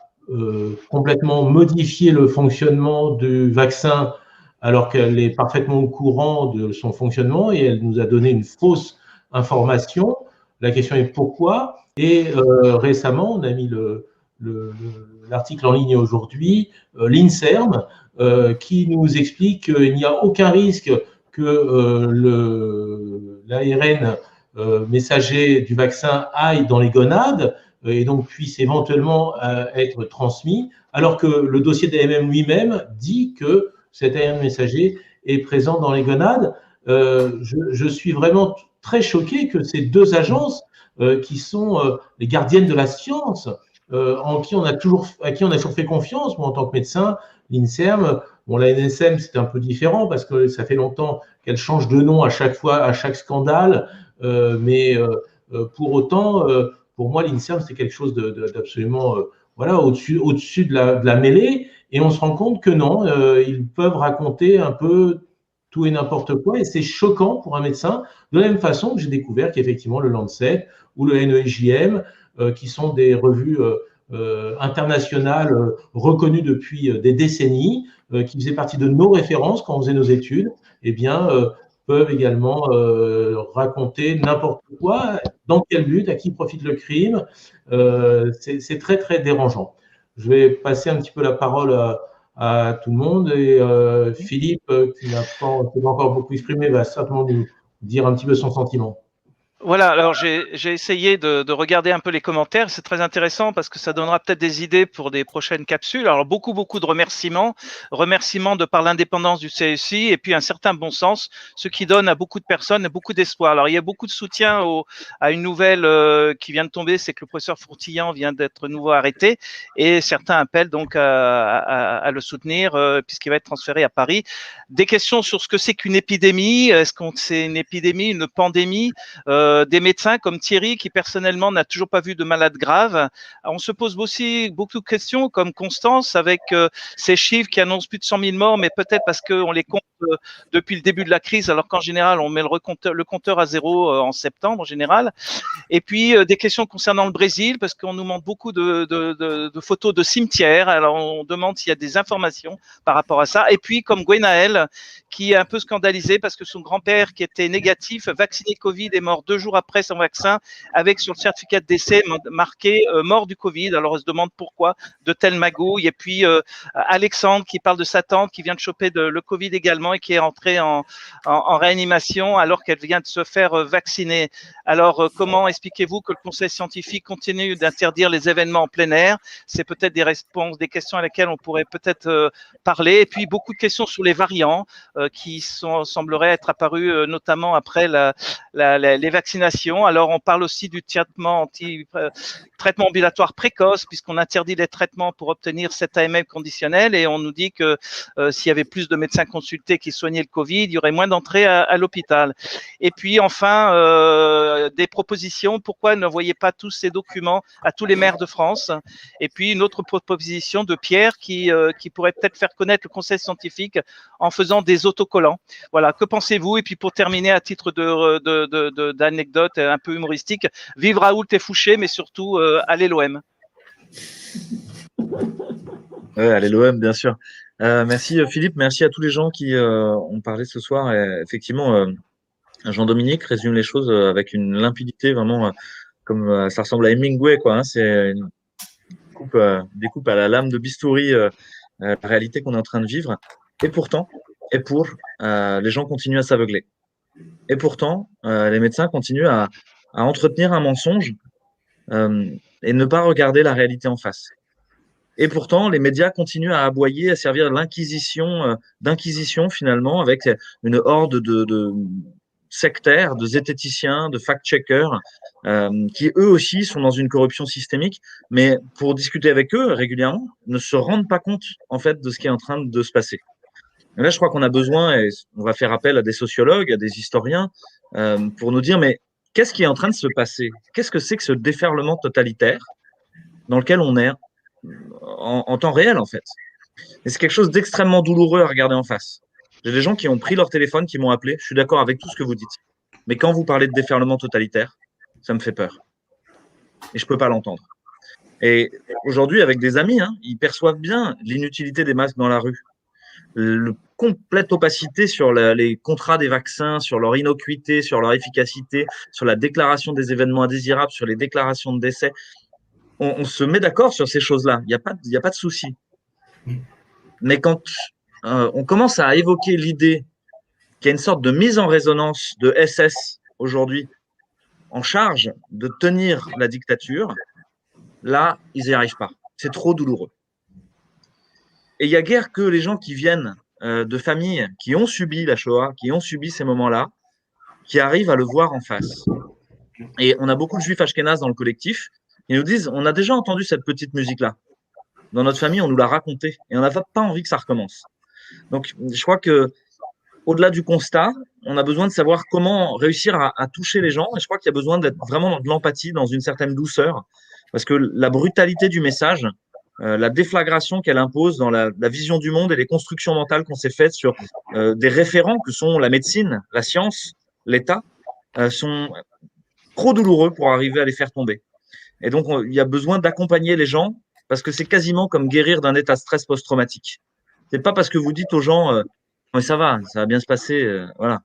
complètement modifié le fonctionnement du vaccin alors qu'elle est parfaitement au courant de son fonctionnement et elle nous a donné une fausse information. La question est pourquoi? Et récemment, on a mis l'article en ligne aujourd'hui, l'INSERM, qui nous explique qu'il n'y a aucun risque que l'ARN messager du vaccin aille dans les gonades et donc puisse éventuellement être transmis, alors que le dossier d'AMM lui-même dit que cet ARN messager est présent dans les gonades. Je suis vraiment très choqué que ces 2 agences qui sont les gardiennes de la science, à qui on a toujours fait confiance, moi en tant que médecin, l'INSERM, bon, la NSM c'est un peu différent parce que ça fait longtemps qu'elle change de nom à chaque fois, à chaque scandale, mais pour autant, pour moi, l'INSERM, c'est quelque chose d'absolument voilà, au-dessus de la mêlée. Et on se rend compte que non, ils peuvent raconter un peu tout et n'importe quoi. Et c'est choquant pour un médecin, de la même façon que j'ai découvert qu'effectivement, le Lancet ou le NEJM, qui sont des revues internationales reconnues depuis des décennies, qui faisaient partie de nos références quand on faisait nos études, eh bien, peuvent également raconter n'importe quoi, dans quel but, à qui profite le crime. C'est très, très dérangeant. Je vais passer un petit peu la parole à tout le monde et Philippe, qui n'a pas encore beaucoup exprimé, va certainement nous dire un petit peu son sentiment. Voilà, alors j'ai essayé de regarder un peu les commentaires. C'est très intéressant parce que ça donnera peut-être des idées pour des prochaines capsules. Alors beaucoup de remerciements de par l'indépendance du CSI et puis un certain bon sens, ce qui donne à beaucoup de personnes beaucoup d'espoir. Alors il y a beaucoup de soutien à une nouvelle qui vient de tomber, c'est que le professeur Fourtillan vient d'être nouveau arrêté et certains appellent donc à le soutenir puisqu'il va être transféré à Paris. Des questions sur ce que c'est qu'une épidémie. Est-ce que c'est une épidémie, une pandémie? Des médecins comme Thierry qui personnellement n'a toujours pas vu de malade grave. On se pose aussi beaucoup de questions comme Constance avec ces chiffres qui annoncent plus de 100 000 morts, mais peut-être parce qu'on les compte depuis le début de la crise, alors qu'en général on met le compteur à 0 en septembre en général. Et puis des questions concernant le Brésil parce qu'on nous montre beaucoup de photos de cimetières. Alors on demande s'il y a des informations par rapport à ça. Et puis comme Gwenaël qui est un peu scandalisé parce que son grand-père qui était négatif, vacciné Covid, est mort 2 jours après son vaccin, avec sur le certificat de décès marqué mort du Covid. Alors on se demande pourquoi de telles magouilles. Et puis Alexandre qui parle de sa tante qui vient de choper le Covid également et qui est entrée en réanimation alors qu'elle vient de se faire vacciner. Alors comment expliquez-vous que le Conseil scientifique continue d'interdire les événements en plein air? C'est peut-être des réponses, des questions à laquelle on pourrait peut-être parler. Et puis beaucoup de questions sur les variants qui sembleraient être apparus notamment après les vaccinations. Alors on parle aussi du traitement ambulatoire précoce puisqu'on interdit les traitements pour obtenir cet AMM conditionnel et on nous dit que s'il y avait plus de médecins consultés qui soignaient le Covid, il y aurait moins d'entrées à l'hôpital. Et puis enfin, des propositions, pourquoi ne voyez pas tous ces documents à tous les maires de France? Et puis une autre proposition de Pierre qui pourrait peut-être faire connaître le conseil scientifique en faisant des autocollants. Voilà, que pensez-vous? Et puis pour terminer, à titre d'anecdote un peu humoristique, vive Raoult et Fouché, mais surtout allez l'OM. Ouais, allez l'OM, bien sûr. Merci Philippe, merci à tous les gens qui ont parlé ce soir. Et effectivement, Jean-Dominique résume les choses avec une limpidité vraiment comme ça ressemble à Hemingway, quoi. Hein, c'est une découpe à la lame de bistouri la réalité qu'on est en train de vivre. Et pourtant, les gens continuent à s'aveugler. Et pourtant, les médecins continuent à entretenir un mensonge et ne pas regarder la réalité en face. Et pourtant, les médias continuent à aboyer, à servir d'inquisition finalement, avec une horde de sectaires, de zététiciens, de fact-checkers, qui eux aussi sont dans une corruption systémique, mais pour discuter avec eux régulièrement, ne se rendent pas compte en fait de ce qui est en train de se passer. Et là, je crois qu'on a besoin, et on va faire appel à des sociologues, à des historiens, pour nous dire, mais qu'est-ce qui est en train de se passer? Qu'est-ce que c'est que ce déferlement totalitaire dans lequel on est en temps réel, en fait? Et c'est quelque chose d'extrêmement douloureux à regarder en face. J'ai des gens qui ont pris leur téléphone, qui m'ont appelé. Je suis d'accord avec tout ce que vous dites. Mais quand vous parlez de déferlement totalitaire, ça me fait peur. Et je ne peux pas l'entendre. Et aujourd'hui, avec des amis, ils perçoivent bien l'inutilité des masques dans la rue. La complète opacité sur les contrats des vaccins, sur leur innocuité, sur leur efficacité, sur la déclaration des événements indésirables, sur les déclarations de décès. On se met d'accord sur ces choses-là. Il n'y a pas de souci. Mais quand on commence à évoquer l'idée qu'il y a une sorte de mise en résonance de SS aujourd'hui en charge de tenir la dictature, là, ils n'y arrivent pas. C'est trop douloureux. Et il n'y a guère que les gens qui viennent de familles qui ont subi la Shoah, qui ont subi ces moments-là, qui arrivent à le voir en face. Et on a beaucoup de juifs ashkénazes dans le collectif. Ils nous disent, on a déjà entendu cette petite musique-là. Dans notre famille, on nous l'a racontée et on n'a pas envie que ça recommence. Donc, je crois que au-delà du constat, on a besoin de savoir comment réussir à toucher les gens. Et je crois qu'il y a besoin d'être vraiment dans de l'empathie, dans une certaine douceur, parce que la brutalité du message, la déflagration qu'elle impose dans la vision du monde et les constructions mentales qu'on s'est faites sur des référents que sont la médecine, la science, l'État, sont trop douloureux pour arriver à les faire tomber. Et donc, il y a besoin d'accompagner les gens parce que c'est quasiment comme guérir d'un état de stress post-traumatique. C'est pas parce que vous dites aux gens mais ça va bien se passer, voilà,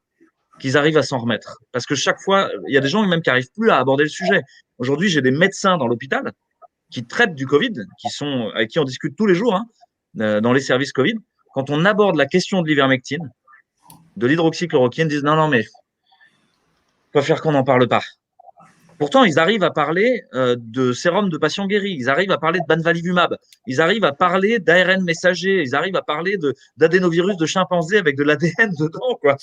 qu'ils arrivent à s'en remettre. Parce que chaque fois, il y a des gens même qui n'arrivent plus à aborder le sujet. Aujourd'hui, j'ai des médecins dans l'hôpital qui traitent du Covid, avec qui on discute tous les jours dans les services Covid. Quand on aborde la question de l'ivermectine, de l'hydroxychloroquine, ils disent non, mais faut faire qu'on n'en parle pas. Pourtant, ils arrivent à parler de sérum de patients guéris, ils arrivent à parler de Banvalivumab, ils arrivent à parler d'ARN messager, ils arrivent à parler d'adénovirus de chimpanzé avec de l'ADN dedans, quoi.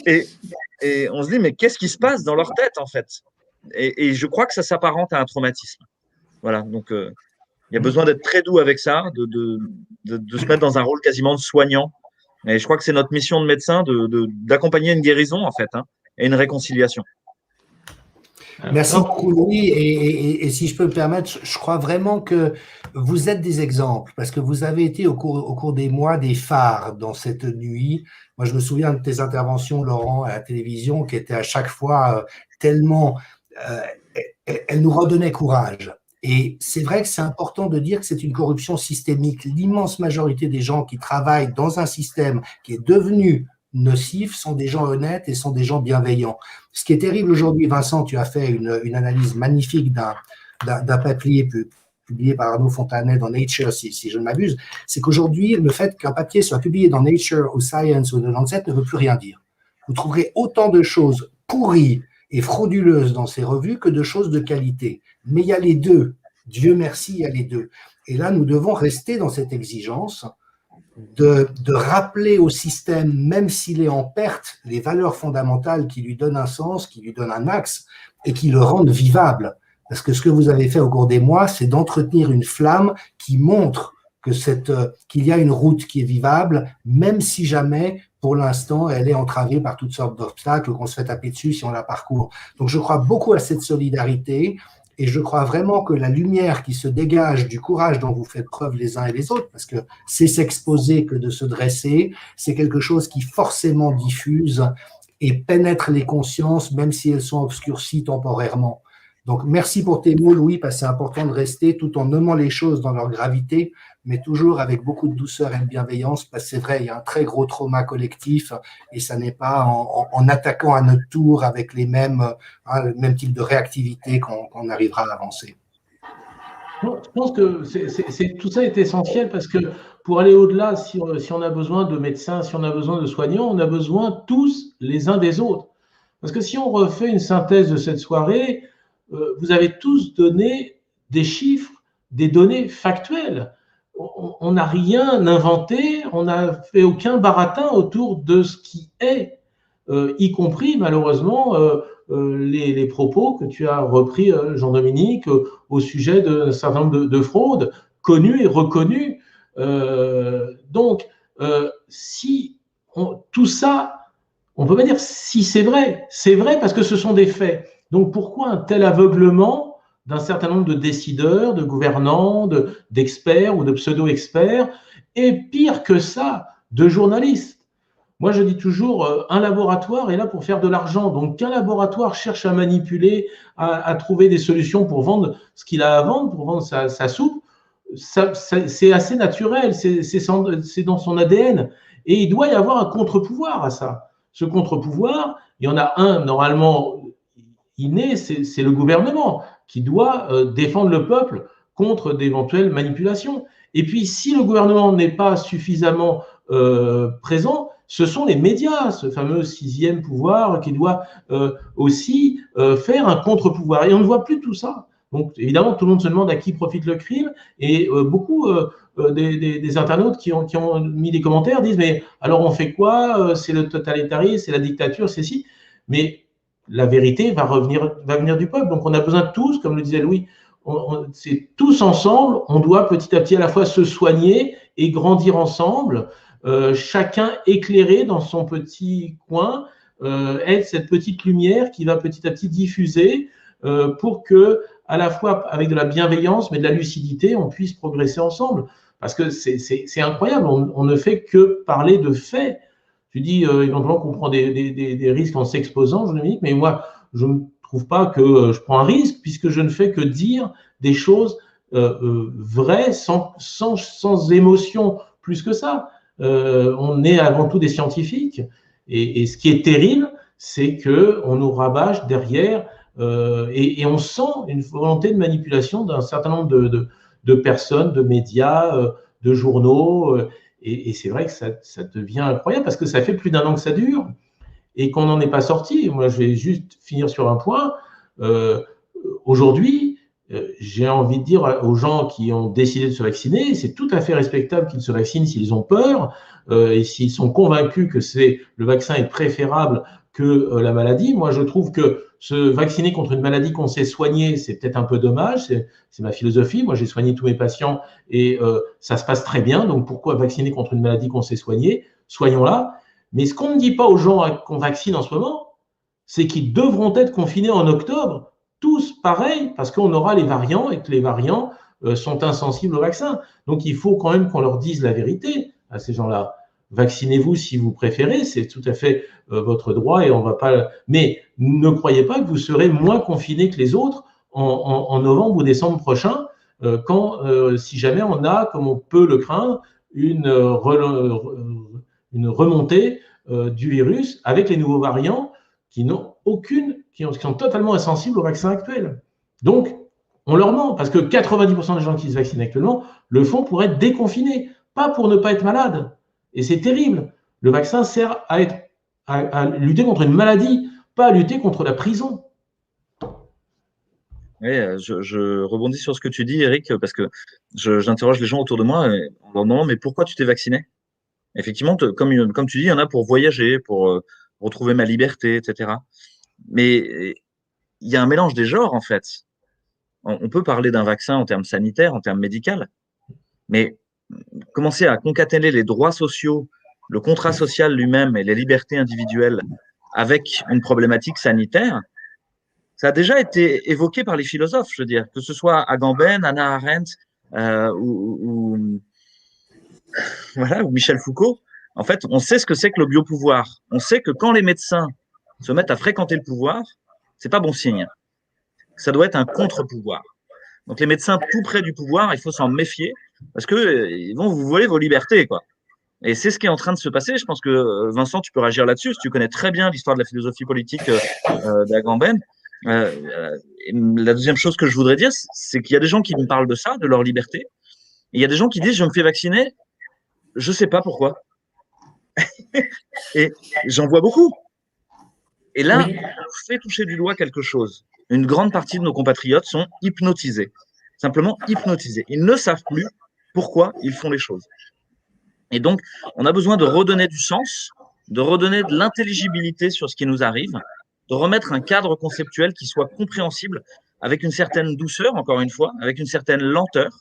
Et on se dit, mais qu'est-ce qui se passe dans leur tête, en fait? Et je crois que ça s'apparente à un traumatisme. Voilà, donc il y a besoin d'être très doux avec ça, de se mettre dans un rôle quasiment de soignant. Et je crois que c'est notre mission de médecin d'accompagner une guérison, en fait, et une réconciliation. Merci beaucoup, Louis. Et si je peux me permettre, je crois vraiment que vous êtes des exemples, parce que vous avez été au cours des mois des phares dans cette nuit. Moi, je me souviens de tes interventions, Laurent, à la télévision, qui étaient à chaque fois tellement… elles nous redonnaient courage. Et c'est vrai que c'est important de dire que c'est une corruption systémique. L'immense majorité des gens qui travaillent dans un système qui est devenu nocifs, sont des gens honnêtes et sont des gens bienveillants. Ce qui est terrible aujourd'hui, Vincent, tu as fait une analyse magnifique d'un papier publié par Arnaud Fontanet dans Nature, si je ne m'abuse, c'est qu'aujourd'hui, le fait qu'un papier soit publié dans Nature ou Science ou The Lancet ne veut plus rien dire. Vous trouverez autant de choses pourries et frauduleuses dans ces revues que de choses de qualité. Mais il y a les deux. Dieu merci, il y a les deux. Et là, nous devons rester dans cette exigence de rappeler au système, même s'il est en perte, les valeurs fondamentales qui lui donnent un sens, qui lui donnent un axe et qui le rendent vivable. Parce que ce que vous avez fait au cours des mois, c'est d'entretenir une flamme qui montre qu'il y a une route qui est vivable, même si jamais, pour l'instant, elle est entravée par toutes sortes d'obstacles, qu'on se fait taper dessus si on la parcourt. Donc, je crois beaucoup à cette solidarité et je crois vraiment que la lumière qui se dégage du courage dont vous faites preuve les uns et les autres, parce que c'est s'exposer que de se dresser, c'est quelque chose qui forcément diffuse et pénètre les consciences, même si elles sont obscurcies temporairement. Donc, merci pour tes mots, Louis, parce que c'est important de rester tout en nommant les choses dans leur gravité, mais toujours avec beaucoup de douceur et de bienveillance, parce que c'est vrai, il y a un très gros trauma collectif, et ça n'est pas en attaquant à notre tour avec le même type de réactivité qu'on arrivera à avancer. Je pense que tout ça est essentiel, parce que pour aller au-delà, si on a besoin de médecins, si on a besoin de soignants, on a besoin tous les uns des autres. Parce que si on refait une synthèse de cette soirée, vous avez tous donné des chiffres, des données factuelles. On n'a rien inventé, on n'a fait aucun baratin autour de ce qui est, y compris malheureusement les propos que tu as repris, Jean-Dominique, au sujet d'un certain nombre de fraudes connues et reconnues. Donc, si tout ça, on ne peut pas dire si c'est vrai parce que ce sont des faits. Donc, pourquoi un tel aveuglement d'un certain nombre de décideurs, de gouvernants, d'experts ou de pseudo-experts, et pire que ça, de journalistes? Moi, je dis toujours, un laboratoire est là pour faire de l'argent. Donc, qu'un laboratoire cherche à manipuler, à trouver des solutions pour vendre ce qu'il a à vendre, pour vendre sa soupe, c'est assez naturel, c'est dans son ADN. Et il doit y avoir un contre-pouvoir à ça. Ce contre-pouvoir, il y en a un, normalement, inné, c'est le gouvernement qui doit défendre le peuple contre d'éventuelles manipulations. Et puis, si le gouvernement n'est pas suffisamment présent, ce sont les médias, ce fameux sixième pouvoir qui doit aussi faire un contre-pouvoir. Et on ne voit plus tout ça. Donc, évidemment, tout le monde se demande à qui profite le crime. Et beaucoup des internautes qui ont mis des commentaires disent « Mais alors, on fait quoi? C'est le totalitarisme, c'est la dictature, c'est ci. » Mais la vérité va venir du peuple. Donc, on a besoin de tous, comme le disait Louis, c'est tous ensemble, on doit petit à petit à la fois se soigner et grandir ensemble, chacun éclairé dans son petit coin, être cette petite lumière qui va petit à petit diffuser pour que, à la fois avec de la bienveillance, mais de la lucidité, on puisse progresser ensemble. Parce que c'est incroyable, on ne fait que parler de faits. Tu dis éventuellement qu'on prend des risques en s'exposant, Jean-Dominique, mais moi, je ne trouve pas que je prends un risque, puisque je ne fais que dire des choses vraies, sans émotion plus que ça. On est avant tout des scientifiques, et ce qui est terrible, c'est qu'on nous rabâche derrière, et on sent une volonté de manipulation d'un certain nombre de personnes, de médias, de journaux, et c'est vrai que ça devient incroyable, parce que ça fait plus d'1 an que ça dure, et qu'on n'en est pas sorti. Moi, je vais juste finir sur un point. Aujourd'hui, j'ai envie de dire aux gens qui ont décidé de se vacciner, c'est tout à fait respectable qu'ils se vaccinent s'ils ont peur et s'ils sont convaincus que le vaccin est préférable que la maladie. Moi, je trouve que se vacciner contre une maladie qu'on sait soigner, c'est peut-être un peu dommage, c'est ma philosophie. Moi, j'ai soigné tous mes patients et ça se passe très bien. Donc, pourquoi vacciner contre une maladie qu'on sait soigner? Soignons-la. Mais ce qu'on ne dit pas aux gens qu'on vaccine en ce moment, c'est qu'ils devront être confinés en octobre, tous pareils, parce qu'on aura les variants et que les variants sont insensibles au vaccin. Donc, il faut quand même qu'on leur dise la vérité à ces gens-là. Vaccinez-vous si vous préférez, c'est tout à fait votre droit et on va pas. Mais ne croyez pas que vous serez moins confinés que les autres en novembre ou décembre prochain, si jamais on a, comme on peut le craindre, une remontée du virus avec les nouveaux variants qui sont totalement insensibles au vaccin actuel. Donc, on leur ment, parce que 90% des gens qui se vaccinent actuellement le font pour être déconfinés, pas pour ne pas être malades. Et c'est terrible. Le vaccin sert à lutter contre une maladie, pas à lutter contre la prison. Oui, je rebondis sur ce que tu dis, Eric, parce que j'interroge les gens autour de moi en leur demandant, mais pourquoi tu t'es vacciné? Effectivement, comme tu dis, il y en a pour voyager, pour retrouver ma liberté, etc. Mais il y a un mélange des genres, en fait. On peut parler d'un vaccin en termes sanitaires, en termes médicaux, mais commencer à concaténer les droits sociaux, le contrat social lui-même et les libertés individuelles avec une problématique sanitaire, ça a déjà été évoqué par les philosophes, je veux dire, que ce soit Agamben, Hannah Arendt ou Michel Foucault. En fait, on sait ce que c'est que le biopouvoir. On sait que quand les médecins se mettent à fréquenter le pouvoir, c'est pas bon signe. Ça doit être un contre-pouvoir. Donc les médecins tout près du pouvoir, il faut s'en méfier parce que ils vont vous voler vos libertés, quoi. Et c'est ce qui est en train de se passer. Je pense que Vincent, tu peux réagir là-dessus. Si tu connais très bien l'histoire de la philosophie politique d'Agamben. La deuxième chose que je voudrais dire, c'est qu'il y a des gens qui me parlent de ça, de leur liberté. Et il y a des gens qui disent, je me fais vacciner, je sais pas pourquoi. Et j'en vois beaucoup. Et là, on fait toucher du doigt quelque chose. Une grande partie de nos compatriotes sont hypnotisés. Simplement hypnotisés. Ils ne savent plus pourquoi ils font les choses. Et donc, on a besoin de redonner du sens, de redonner de l'intelligibilité sur ce qui nous arrive, de remettre un cadre conceptuel qui soit compréhensible avec une certaine douceur, encore une fois, avec une certaine lenteur.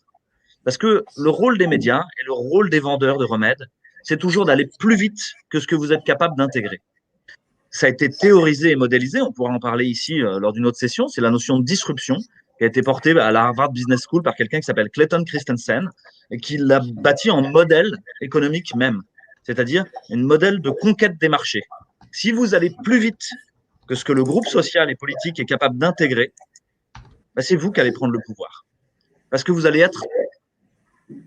Parce que le rôle des médias et le rôle des vendeurs de remèdes, c'est toujours d'aller plus vite que ce que vous êtes capable d'intégrer. Ça a été théorisé et modélisé, on pourra en parler ici lors d'une autre session, c'est la notion de disruption qui a été portée à la Harvard Business School par quelqu'un qui s'appelle Clayton Christensen et qui l'a bâti en modèle économique même, c'est-à-dire un modèle de conquête des marchés. Si vous allez plus vite que ce que le groupe social et politique est capable d'intégrer, bah c'est vous qui allez prendre le pouvoir. Parce que vous allez être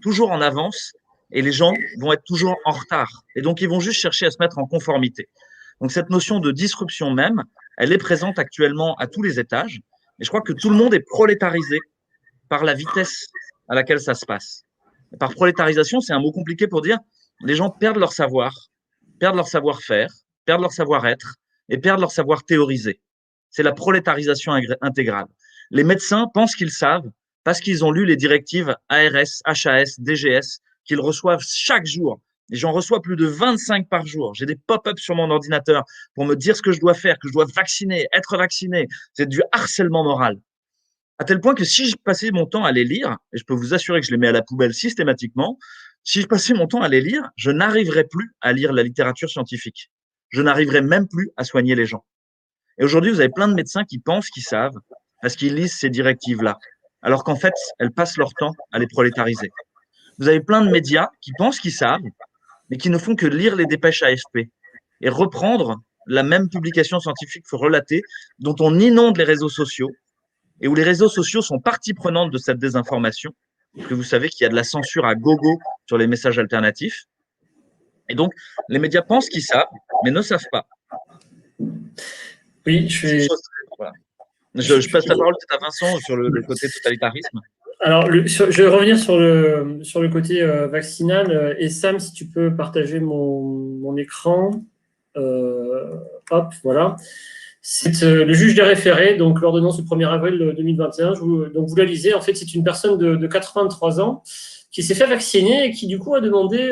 toujours en avance et les gens vont être toujours en retard. Et donc, ils vont juste chercher à se mettre en conformité. Donc, cette notion de disruption même, elle est présente actuellement à tous les étages. Et je crois que tout le monde est prolétarisé par la vitesse à laquelle ça se passe. Et par prolétarisation, c'est un mot compliqué pour dire les gens perdent leur savoir, perdent leur savoir-faire, perdent leur savoir-être et perdent leur savoir théoriser. C'est la prolétarisation intégrale. Les médecins pensent qu'ils savent parce qu'ils ont lu les directives ARS, HAS, DGS qu'ils reçoivent chaque jour. Et j'en reçois plus de 25 par jour. J'ai des pop-ups sur mon ordinateur pour me dire ce que je dois faire, que je dois vacciner, être vacciné. C'est du harcèlement moral. À tel point que si je passais mon temps à les lire, et je peux vous assurer que je les mets à la poubelle systématiquement, si je passais mon temps à les lire, je n'arriverais plus à lire la littérature scientifique. Je n'arriverais même plus à soigner les gens. Et aujourd'hui, vous avez plein de médecins qui pensent qu'ils savent parce qu'ils lisent ces directives-là, alors qu'en fait, elles passent leur temps à les prolétariser. Vous avez plein de médias qui pensent qu'ils savent, mais qui ne font que lire les dépêches AFP et reprendre la même publication scientifique relatée dont on inonde les réseaux sociaux et où les réseaux sociaux sont partie prenante de cette désinformation, que vous savez qu'il y a de la censure à gogo sur les messages alternatifs. Et donc, les médias pensent qu'ils savent, mais ne savent pas. Oui, je passe la parole peut-être à Vincent sur le côté totalitarisme. Alors, je vais revenir sur le côté vaccinal. Et Sam, si tu peux partager mon écran. Hop, voilà. C'est le juge des référés, donc l'ordonnance du 1er avril 2021. Donc, vous la lisez. En fait, c'est une personne de 83 ans qui s'est fait vacciner et qui, du coup, a demandé,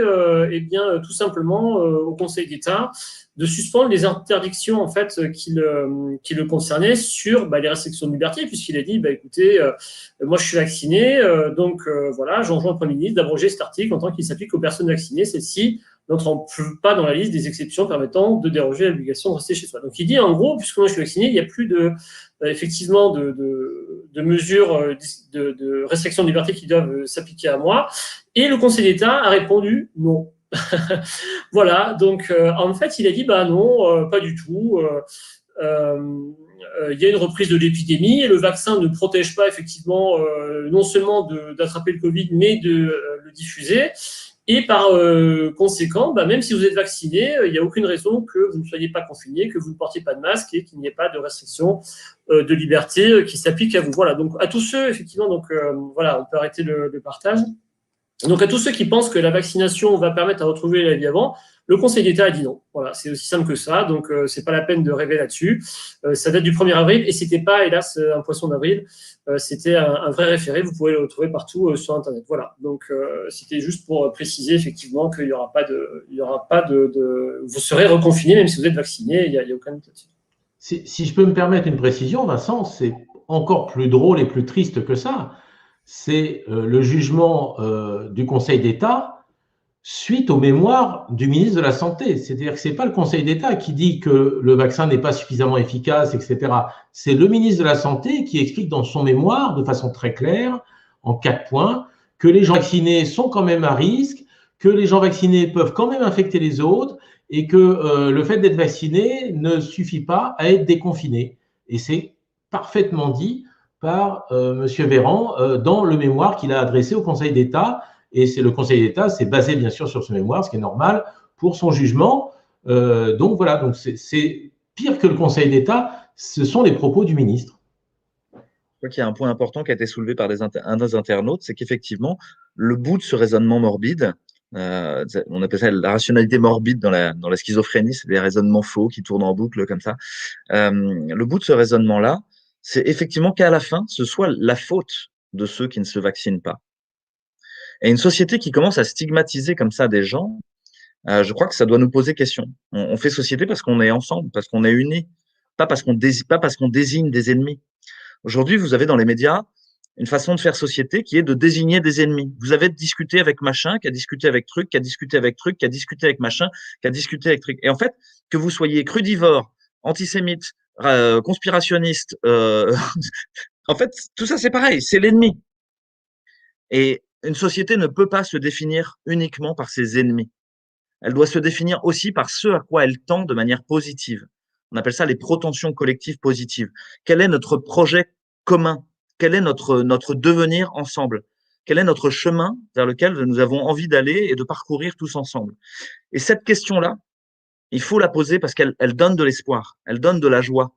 tout simplement, au Conseil d'État de suspendre les interdictions en fait qui le concernaient sur les restrictions de liberté, puisqu'il a dit écoutez, moi je suis vacciné, donc voilà, j'enjoins au Premier ministre d'abroger cet article en tant qu'il s'applique aux personnes vaccinées. Celles-ci n'entrent pas dans la liste des exceptions permettant de déroger à l'obligation de rester chez soi. Donc il dit en gros, puisque moi je suis vacciné, il n'y a plus effectivement de mesures de restrictions de liberté qui doivent s'appliquer à moi. Et le Conseil d'État a répondu non. Voilà, donc en fait, il a dit non, pas du tout. Il y a une reprise de l'épidémie et le vaccin ne protège pas effectivement non seulement d'attraper le Covid, mais de le diffuser. Et par conséquent, même si vous êtes vacciné, il n'y a aucune raison que vous ne soyez pas confiné, que vous ne portiez pas de masque et qu'il n'y ait pas de restriction de liberté qui s'applique à vous. Voilà, donc à tous ceux, effectivement, on peut arrêter le partage. Donc à tous ceux qui pensent que la vaccination va permettre à retrouver la vie avant, le Conseil d'État a dit non. Voilà, c'est aussi simple que ça. Donc c'est pas la peine de rêver là-dessus. Ça date du 1er avril et c'était pas, hélas, un poisson d'avril. C'était un vrai référé. Vous pouvez le trouver partout sur Internet. Voilà. Donc c'était juste pour préciser effectivement qu'il y aura pas de, vous serez reconfiné même si vous êtes vacciné. Il y a aucun doute là-dessus. Si je peux me permettre une précision, Vincent, c'est encore plus drôle et plus triste que ça. C'est le jugement du Conseil d'État suite au mémoire du ministre de la Santé. C'est-à-dire que ce n'est pas le Conseil d'État qui dit que le vaccin n'est pas suffisamment efficace, etc. C'est le ministre de la Santé qui explique dans son mémoire, de façon très claire, en 4 points, que les gens vaccinés sont quand même à risque, que les gens vaccinés peuvent quand même infecter les autres et que le fait d'être vacciné ne suffit pas à être déconfiné. Et c'est parfaitement dit par M. Véran dans le mémoire qu'il a adressé au Conseil d'État. Et c'est le Conseil d'État s'est basé bien sûr sur ce mémoire, ce qui est normal pour son jugement. Donc voilà, donc c'est pire que le Conseil d'État, ce sont les propos du ministre. Je crois qu'il y a un point important qui a été soulevé par un des internautes, c'est qu'effectivement, le bout de ce raisonnement morbide, on appelle ça la rationalité morbide dans la schizophrénie, c'est des raisonnements faux qui tournent en boucle comme ça. Le bout de ce raisonnement-là, c'est effectivement qu'à la fin, ce soit la faute de ceux qui ne se vaccinent pas. Et une société qui commence à stigmatiser comme ça des gens, je crois que ça doit nous poser question. On fait société parce qu'on est ensemble, parce qu'on est unis, pas parce qu'on désigne des ennemis. Aujourd'hui, vous avez dans les médias une façon de faire société qui est de désigner des ennemis. Vous avez discuté avec machin, qui a discuté avec truc, qui a discuté avec truc, qui a discuté avec machin, qui a discuté avec truc. Et en fait, que vous soyez crudivore, antisémite, conspirationniste, en fait, tout ça c'est pareil, c'est l'ennemi. Et une société ne peut pas se définir uniquement par ses ennemis. Elle doit se définir aussi par ce à quoi elle tend de manière positive. On appelle ça les protensions collectives positives. Quel est notre projet commun? Quel est notre devenir ensemble? Quel est notre chemin vers lequel nous avons envie d'aller et de parcourir tous ensemble? Et cette question-là, il faut la poser parce qu'elle donne de l'espoir, elle donne de la joie.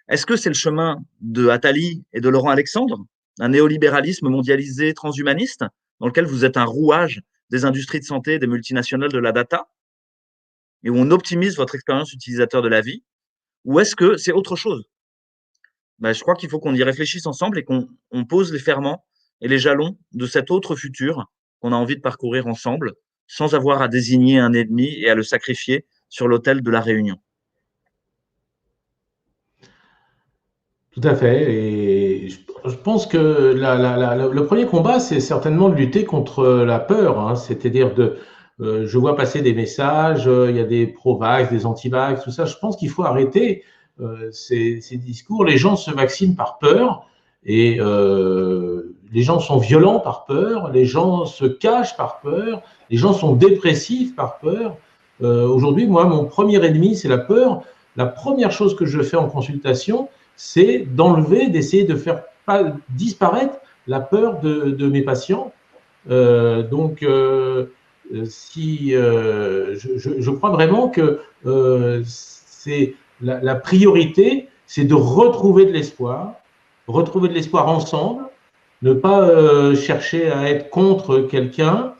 Est-ce que c'est le chemin de Attali et de Laurent Alexandre, un néolibéralisme mondialisé transhumaniste, dans lequel vous êtes un rouage des industries de santé, des multinationales de la data, et où on optimise votre expérience utilisateur de la vie, ou est-ce que c'est autre chose? Je crois qu'il faut qu'on y réfléchisse ensemble et qu'on pose les ferments et les jalons de cet autre futur qu'on a envie de parcourir ensemble, sans avoir à désigner un ennemi et à le sacrifier sur l'autel de la réunion. Tout à fait. Et je pense que le premier combat, c'est certainement de lutter contre la peur. Hein. C'est-à-dire je vois passer des messages, il y a des pro-vax, des anti-vax, tout ça. Je pense qu'il faut arrêter ces discours. Les gens se vaccinent par peur et les gens sont violents par peur, les gens se cachent par peur, les gens sont dépressifs par peur. Aujourd'hui, moi, mon premier ennemi, c'est la peur. La première chose que je fais en consultation, c'est d'essayer de faire disparaître la peur de mes patients. Je crois vraiment que c'est la priorité, c'est de retrouver de l'espoir ensemble, ne pas chercher à être contre quelqu'un.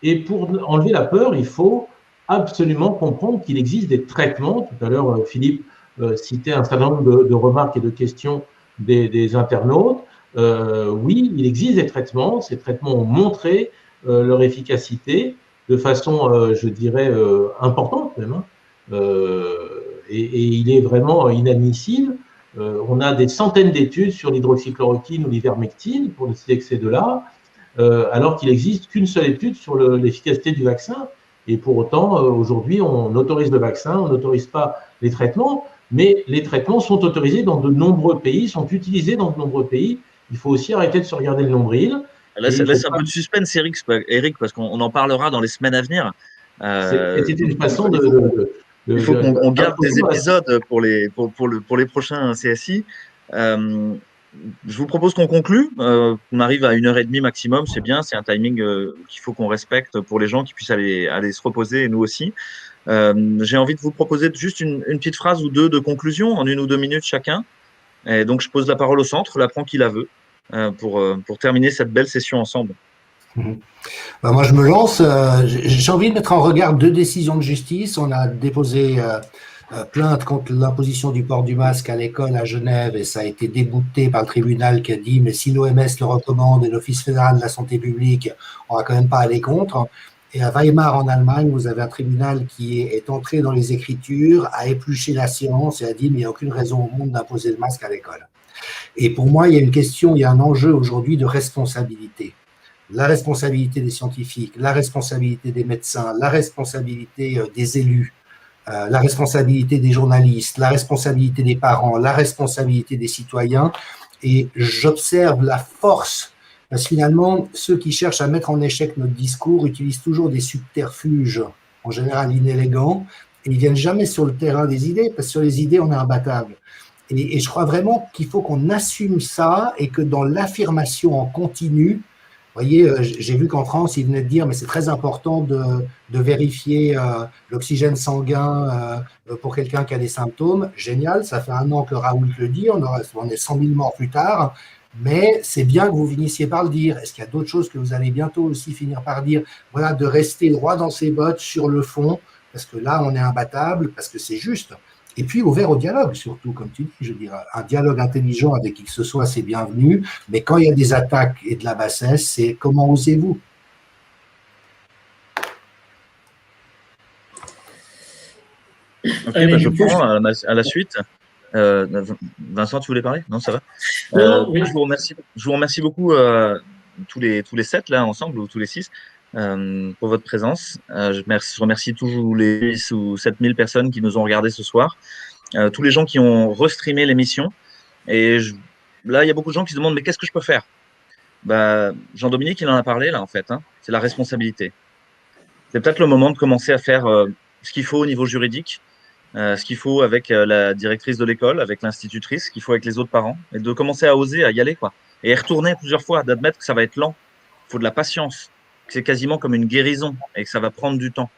Et pour enlever la peur, il faut absolument comprendre qu'il existe des traitements. Tout à l'heure, Philippe citait un certain nombre de remarques et de questions des internautes. Oui, il existe des traitements. Ces traitements ont montré leur efficacité de façon, je dirais, importante même. Et il est vraiment inadmissible. On a des centaines d'études sur l'hydroxychloroquine ou l'ivermectine, pour ne citer que ces deux-là, alors qu'il n'existe qu'une seule étude sur l'efficacité du vaccin. Et pour autant, aujourd'hui, on autorise le vaccin, on n'autorise pas les traitements, mais les traitements sont autorisés dans de nombreux pays, sont utilisés dans de nombreux pays. Il faut aussi arrêter de se regarder le nombril. Là, ça laisse un peu de suspense, Eric, parce qu'on en parlera dans les semaines à venir. C'était une façon il faut qu'on garde des épisodes pour les prochains CSI. je vous propose qu'on conclue. On arrive à 1h30 maximum, c'est bien. C'est un timing qu'il faut qu'on respecte pour les gens qui puissent aller se reposer et nous aussi. J'ai envie de vous proposer juste une petite phrase ou deux de conclusion en 1 ou 2 minutes chacun. Et donc, je pose la parole au centre, la prend qui la veut, pour terminer cette belle session ensemble. Ben moi, je me lance. J'ai envie de mettre en regard 2 décisions de justice. On a déposé plainte contre l'imposition du port du masque à l'école à Genève et ça a été débouté par le tribunal qui a dit mais si l'OMS le recommande et l'Office fédéral de la santé publique, on va quand même pas aller contre. Et à Weimar en Allemagne, vous avez un tribunal qui est entré dans les écritures, a épluché la science et a dit mais il n'y a aucune raison au monde d'imposer le masque à l'école. Et pour moi, il y a une question, il y a un enjeu aujourd'hui de responsabilité. La responsabilité des scientifiques, la responsabilité des médecins, la responsabilité des élus, la responsabilité des journalistes, la responsabilité des parents, la responsabilité des citoyens. Et j'observe la force, parce que finalement, ceux qui cherchent à mettre en échec notre discours utilisent toujours des subterfuges, en général inélégants, et ils ne viennent jamais sur le terrain des idées, parce que sur les idées, on est imbattable. Et je crois vraiment qu'il faut qu'on assume ça et que dans l'affirmation en continu, vous voyez, j'ai vu qu'en France, ils venaient de dire, mais c'est très important de vérifier l'oxygène sanguin pour quelqu'un qui a des symptômes. Génial, ça fait 1 an que Raoult le dit, on est 100 000 morts plus tard, mais c'est bien que vous finissiez par le dire. Est-ce qu'il y a d'autres choses que vous allez bientôt aussi finir par dire? Voilà, de rester droit dans ses bottes sur le fond, parce que là, on est imbattable, parce que c'est juste. Et puis ouvert au dialogue, surtout, comme tu dis, je dirais. Un dialogue intelligent avec qui que ce soit, c'est bienvenu. Mais quand il y a des attaques et de la bassesse, c'est comment osez-vous? Ok, je prends à la suite. Vincent, tu voulais parler? Non, ça va. Oui. Je vous remercie beaucoup tous les 7 là ensemble, ou tous les 6. Pour votre présence. Je remercie tous les 6 ou 7 000 personnes qui nous ont regardés ce soir, tous les gens qui ont restreamé l'émission. Et là, il y a beaucoup de gens qui se demandent mais qu'est-ce que je peux faire? Jean-Dominique, il en a parlé là en fait. C'est la responsabilité. C'est peut-être le moment de commencer à faire ce qu'il faut au niveau juridique, ce qu'il faut avec la directrice de l'école, avec l'institutrice, ce qu'il faut avec les autres parents, et de commencer à oser, à y aller, quoi. Et y retourner plusieurs fois, d'admettre que ça va être lent. Il faut de la patience. C'est quasiment comme une guérison et que ça va prendre du temps.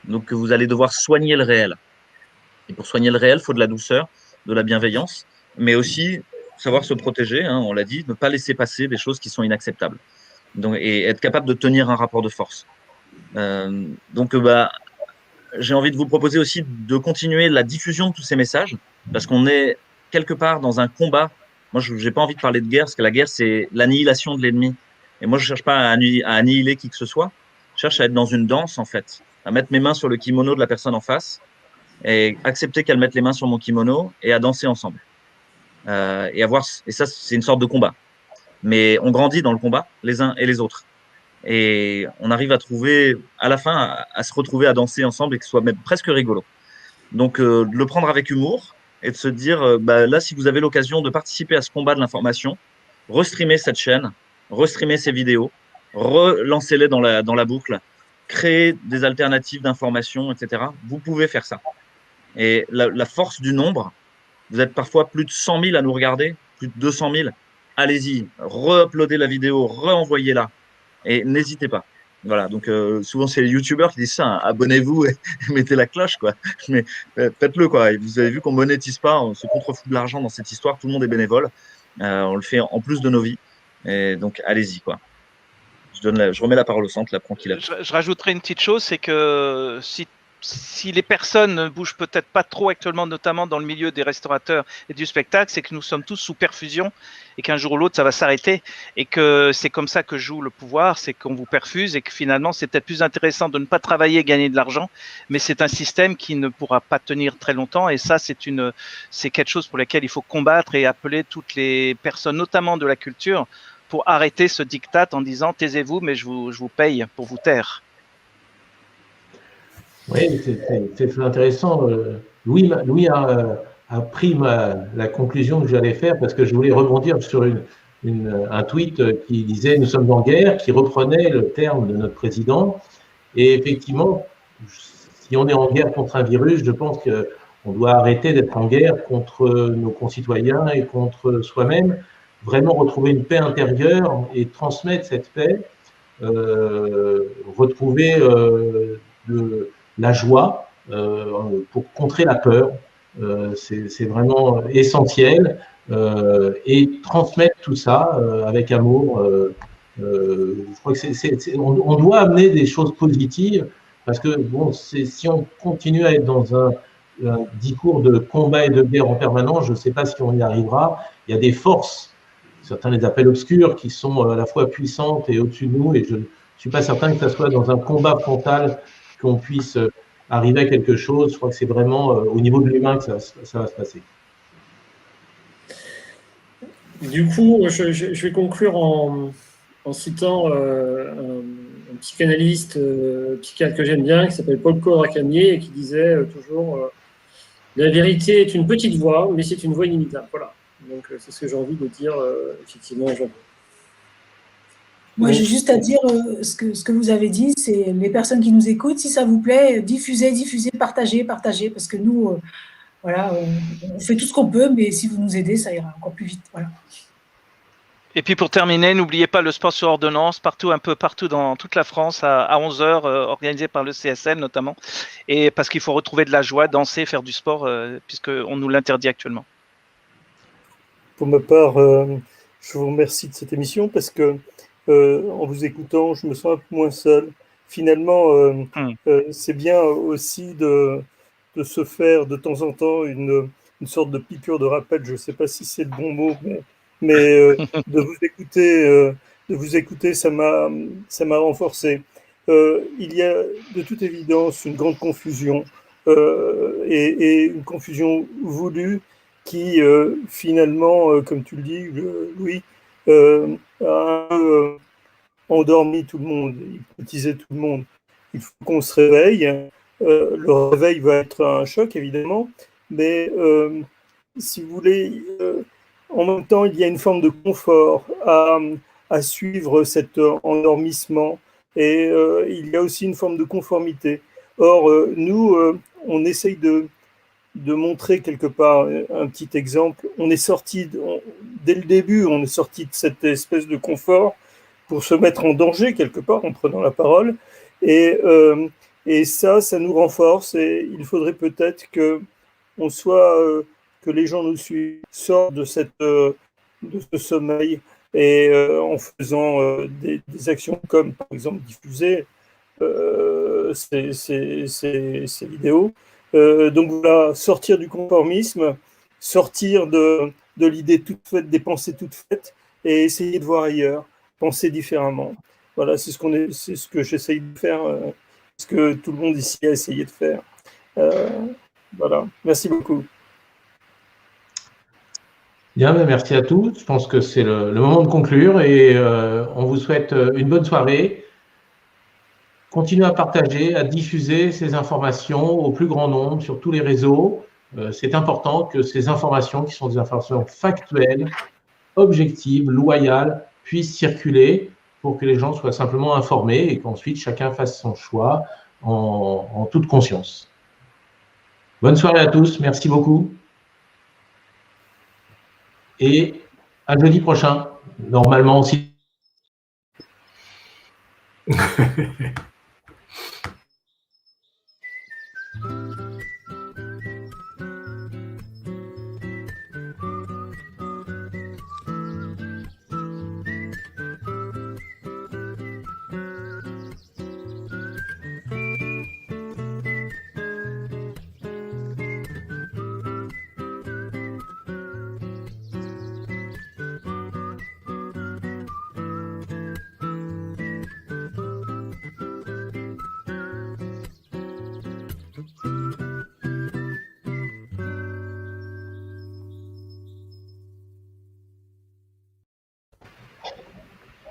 Donc, que vous allez devoir soigner le réel. Et pour soigner le réel, il faut de la douceur, de la bienveillance, mais aussi savoir se protéger, on l'a dit, ne pas laisser passer des choses qui sont inacceptables. Donc, et être capable de tenir un rapport de force. J'ai envie de vous proposer aussi de continuer la diffusion de tous ces messages, parce qu'on est quelque part dans un combat. Moi, je n'ai pas envie de parler de guerre, parce que la guerre, c'est l'annihilation de l'ennemi. Et moi, je ne cherche pas à annihiler qui que ce soit. Je cherche à être dans une danse, en fait, à mettre mes mains sur le kimono de la personne en face et accepter qu'elle mette les mains sur mon kimono et à danser ensemble. Et ça, c'est une sorte de combat. Mais on grandit dans le combat, les uns et les autres. Et on arrive à trouver, à la fin, à se retrouver à danser ensemble et que ce soit même presque rigolo. Donc, de le prendre avec humour et de se dire, là, si vous avez l'occasion de participer à ce combat de l'information, restreamer cette chaîne, restreamer ces vidéos, relancez-les dans la boucle, créer des alternatives d'information, etc. Vous pouvez faire ça. Et la force du nombre, vous êtes parfois plus de 100 000 à nous regarder, plus de 200 000. Allez-y, re-uploadez la vidéo, re-envoyez-la. Et n'hésitez pas. Voilà, donc souvent c'est les youtubeurs qui disent ça, abonnez-vous et mettez la cloche, quoi. Mais faites-le, quoi. Et vous avez vu qu'on monétise pas, on se contrefout de l'argent dans cette histoire, tout le monde est bénévole. On le fait en plus de nos vies. Et donc, allez-y, quoi. Je remets la parole au centre, là, tranquille. Je rajouterai une petite chose, c'est que si les personnes ne bougent peut-être pas trop actuellement, notamment dans le milieu des restaurateurs et du spectacle, c'est que nous sommes tous sous perfusion et qu'un jour ou l'autre, ça va s'arrêter et que c'est comme ça que joue le pouvoir, c'est qu'on vous perfuse et que finalement, c'est peut-être plus intéressant de ne pas travailler et gagner de l'argent, mais c'est un système qui ne pourra pas tenir très longtemps et ça, c'est quelque chose pour lequel il faut combattre et appeler toutes les personnes, notamment de la culture, pour arrêter ce diktat en disant « taisez-vous, mais je vous paye pour vous taire ». Oui, c'est intéressant. Louis a pris la conclusion que j'allais faire parce que je voulais rebondir sur un tweet qui disait « Nous sommes en guerre », qui reprenait le terme de notre président. Et effectivement, si on est en guerre contre un virus, je pense qu'on doit arrêter d'être en guerre contre nos concitoyens et contre soi-même. vraiment retrouver une paix intérieure et transmettre cette paix, retrouver la joie pour contrer la peur. C'est vraiment essentiel et transmettre tout ça avec amour. Je crois que on doit amener des choses positives parce que bon, si on continue à être dans un discours de combat et de guerre en permanence, je ne sais pas si on y arrivera. Il y a des forces, certains les appellent obscures, qui sont à la fois puissantes et au-dessus de nous, et je ne suis pas certain que ça soit dans un combat frontal qu'on puisse arriver à quelque chose. Je crois que c'est vraiment au niveau de l'humain que ça va se passer. Du coup, je vais conclure en citant un psychanalyste, psychiatre que j'aime bien, qui s'appelle Paul Korakamier, et qui disait toujours la vérité est une petite voix, mais c'est une voix inimitable. Voilà. Donc, c'est ce que j'ai envie de dire, effectivement, aujourd'hui. Moi, j'ai juste à dire ce que vous avez dit, c'est les personnes qui nous écoutent, si ça vous plaît, diffusez, partagez, parce que nous, voilà, on fait tout ce qu'on peut, mais si vous nous aidez, ça ira encore plus vite. Voilà. Et puis pour terminer, n'oubliez pas le sport sur ordonnance, un peu partout dans toute la France, à 11h, organisé par le CSN notamment, et parce qu'il faut retrouver de la joie, danser, faire du sport, puisqu'on nous l'interdit actuellement. Pour ma part, je vous remercie de cette émission parce que en vous écoutant, je me sens un peu moins seul. Finalement, c'est bien aussi de se faire de temps en temps une sorte de piqûre de rappel. Je ne sais pas si c'est le bon mot, mais de vous écouter, ça m'a renforcé. Il y a de toute évidence une grande confusion et une confusion voulue qui finalement, comme tu le dis, Louis, a endormi tout le monde, hypnotisé tout le monde. Il faut qu'on se réveille. Le réveil va être un choc, évidemment, mais si vous voulez, en même temps, il y a une forme de confort à suivre cet endormissement et il y a aussi une forme de conformité. Or, nous, on essaye de montrer quelque part un petit exemple. On est sorti, dès le début, on est sorti de cette espèce de confort pour se mettre en danger quelque part en prenant la parole. Et ça nous renforce et il faudrait peut-être que on soit, que les gens nous suivent, sortent de ce sommeil et en faisant des actions comme par exemple diffuser ces vidéos. Donc voilà, sortir du conformisme, sortir de l'idée toute faite, des pensées toutes faites et essayer de voir ailleurs, penser différemment. Voilà, c'est ce que j'essaye de faire, ce que tout le monde ici a essayé de faire. Voilà, merci beaucoup. Bien, merci à tous. Je pense que c'est le moment de conclure et on vous souhaite une bonne soirée. Continuez à partager, à diffuser ces informations au plus grand nombre sur tous les réseaux. C'est important que ces informations, qui sont des informations factuelles, objectives, loyales, puissent circuler pour que les gens soient simplement informés et qu'ensuite chacun fasse son choix en toute conscience. Bonne soirée à tous, merci beaucoup. Et à jeudi prochain, normalement aussi.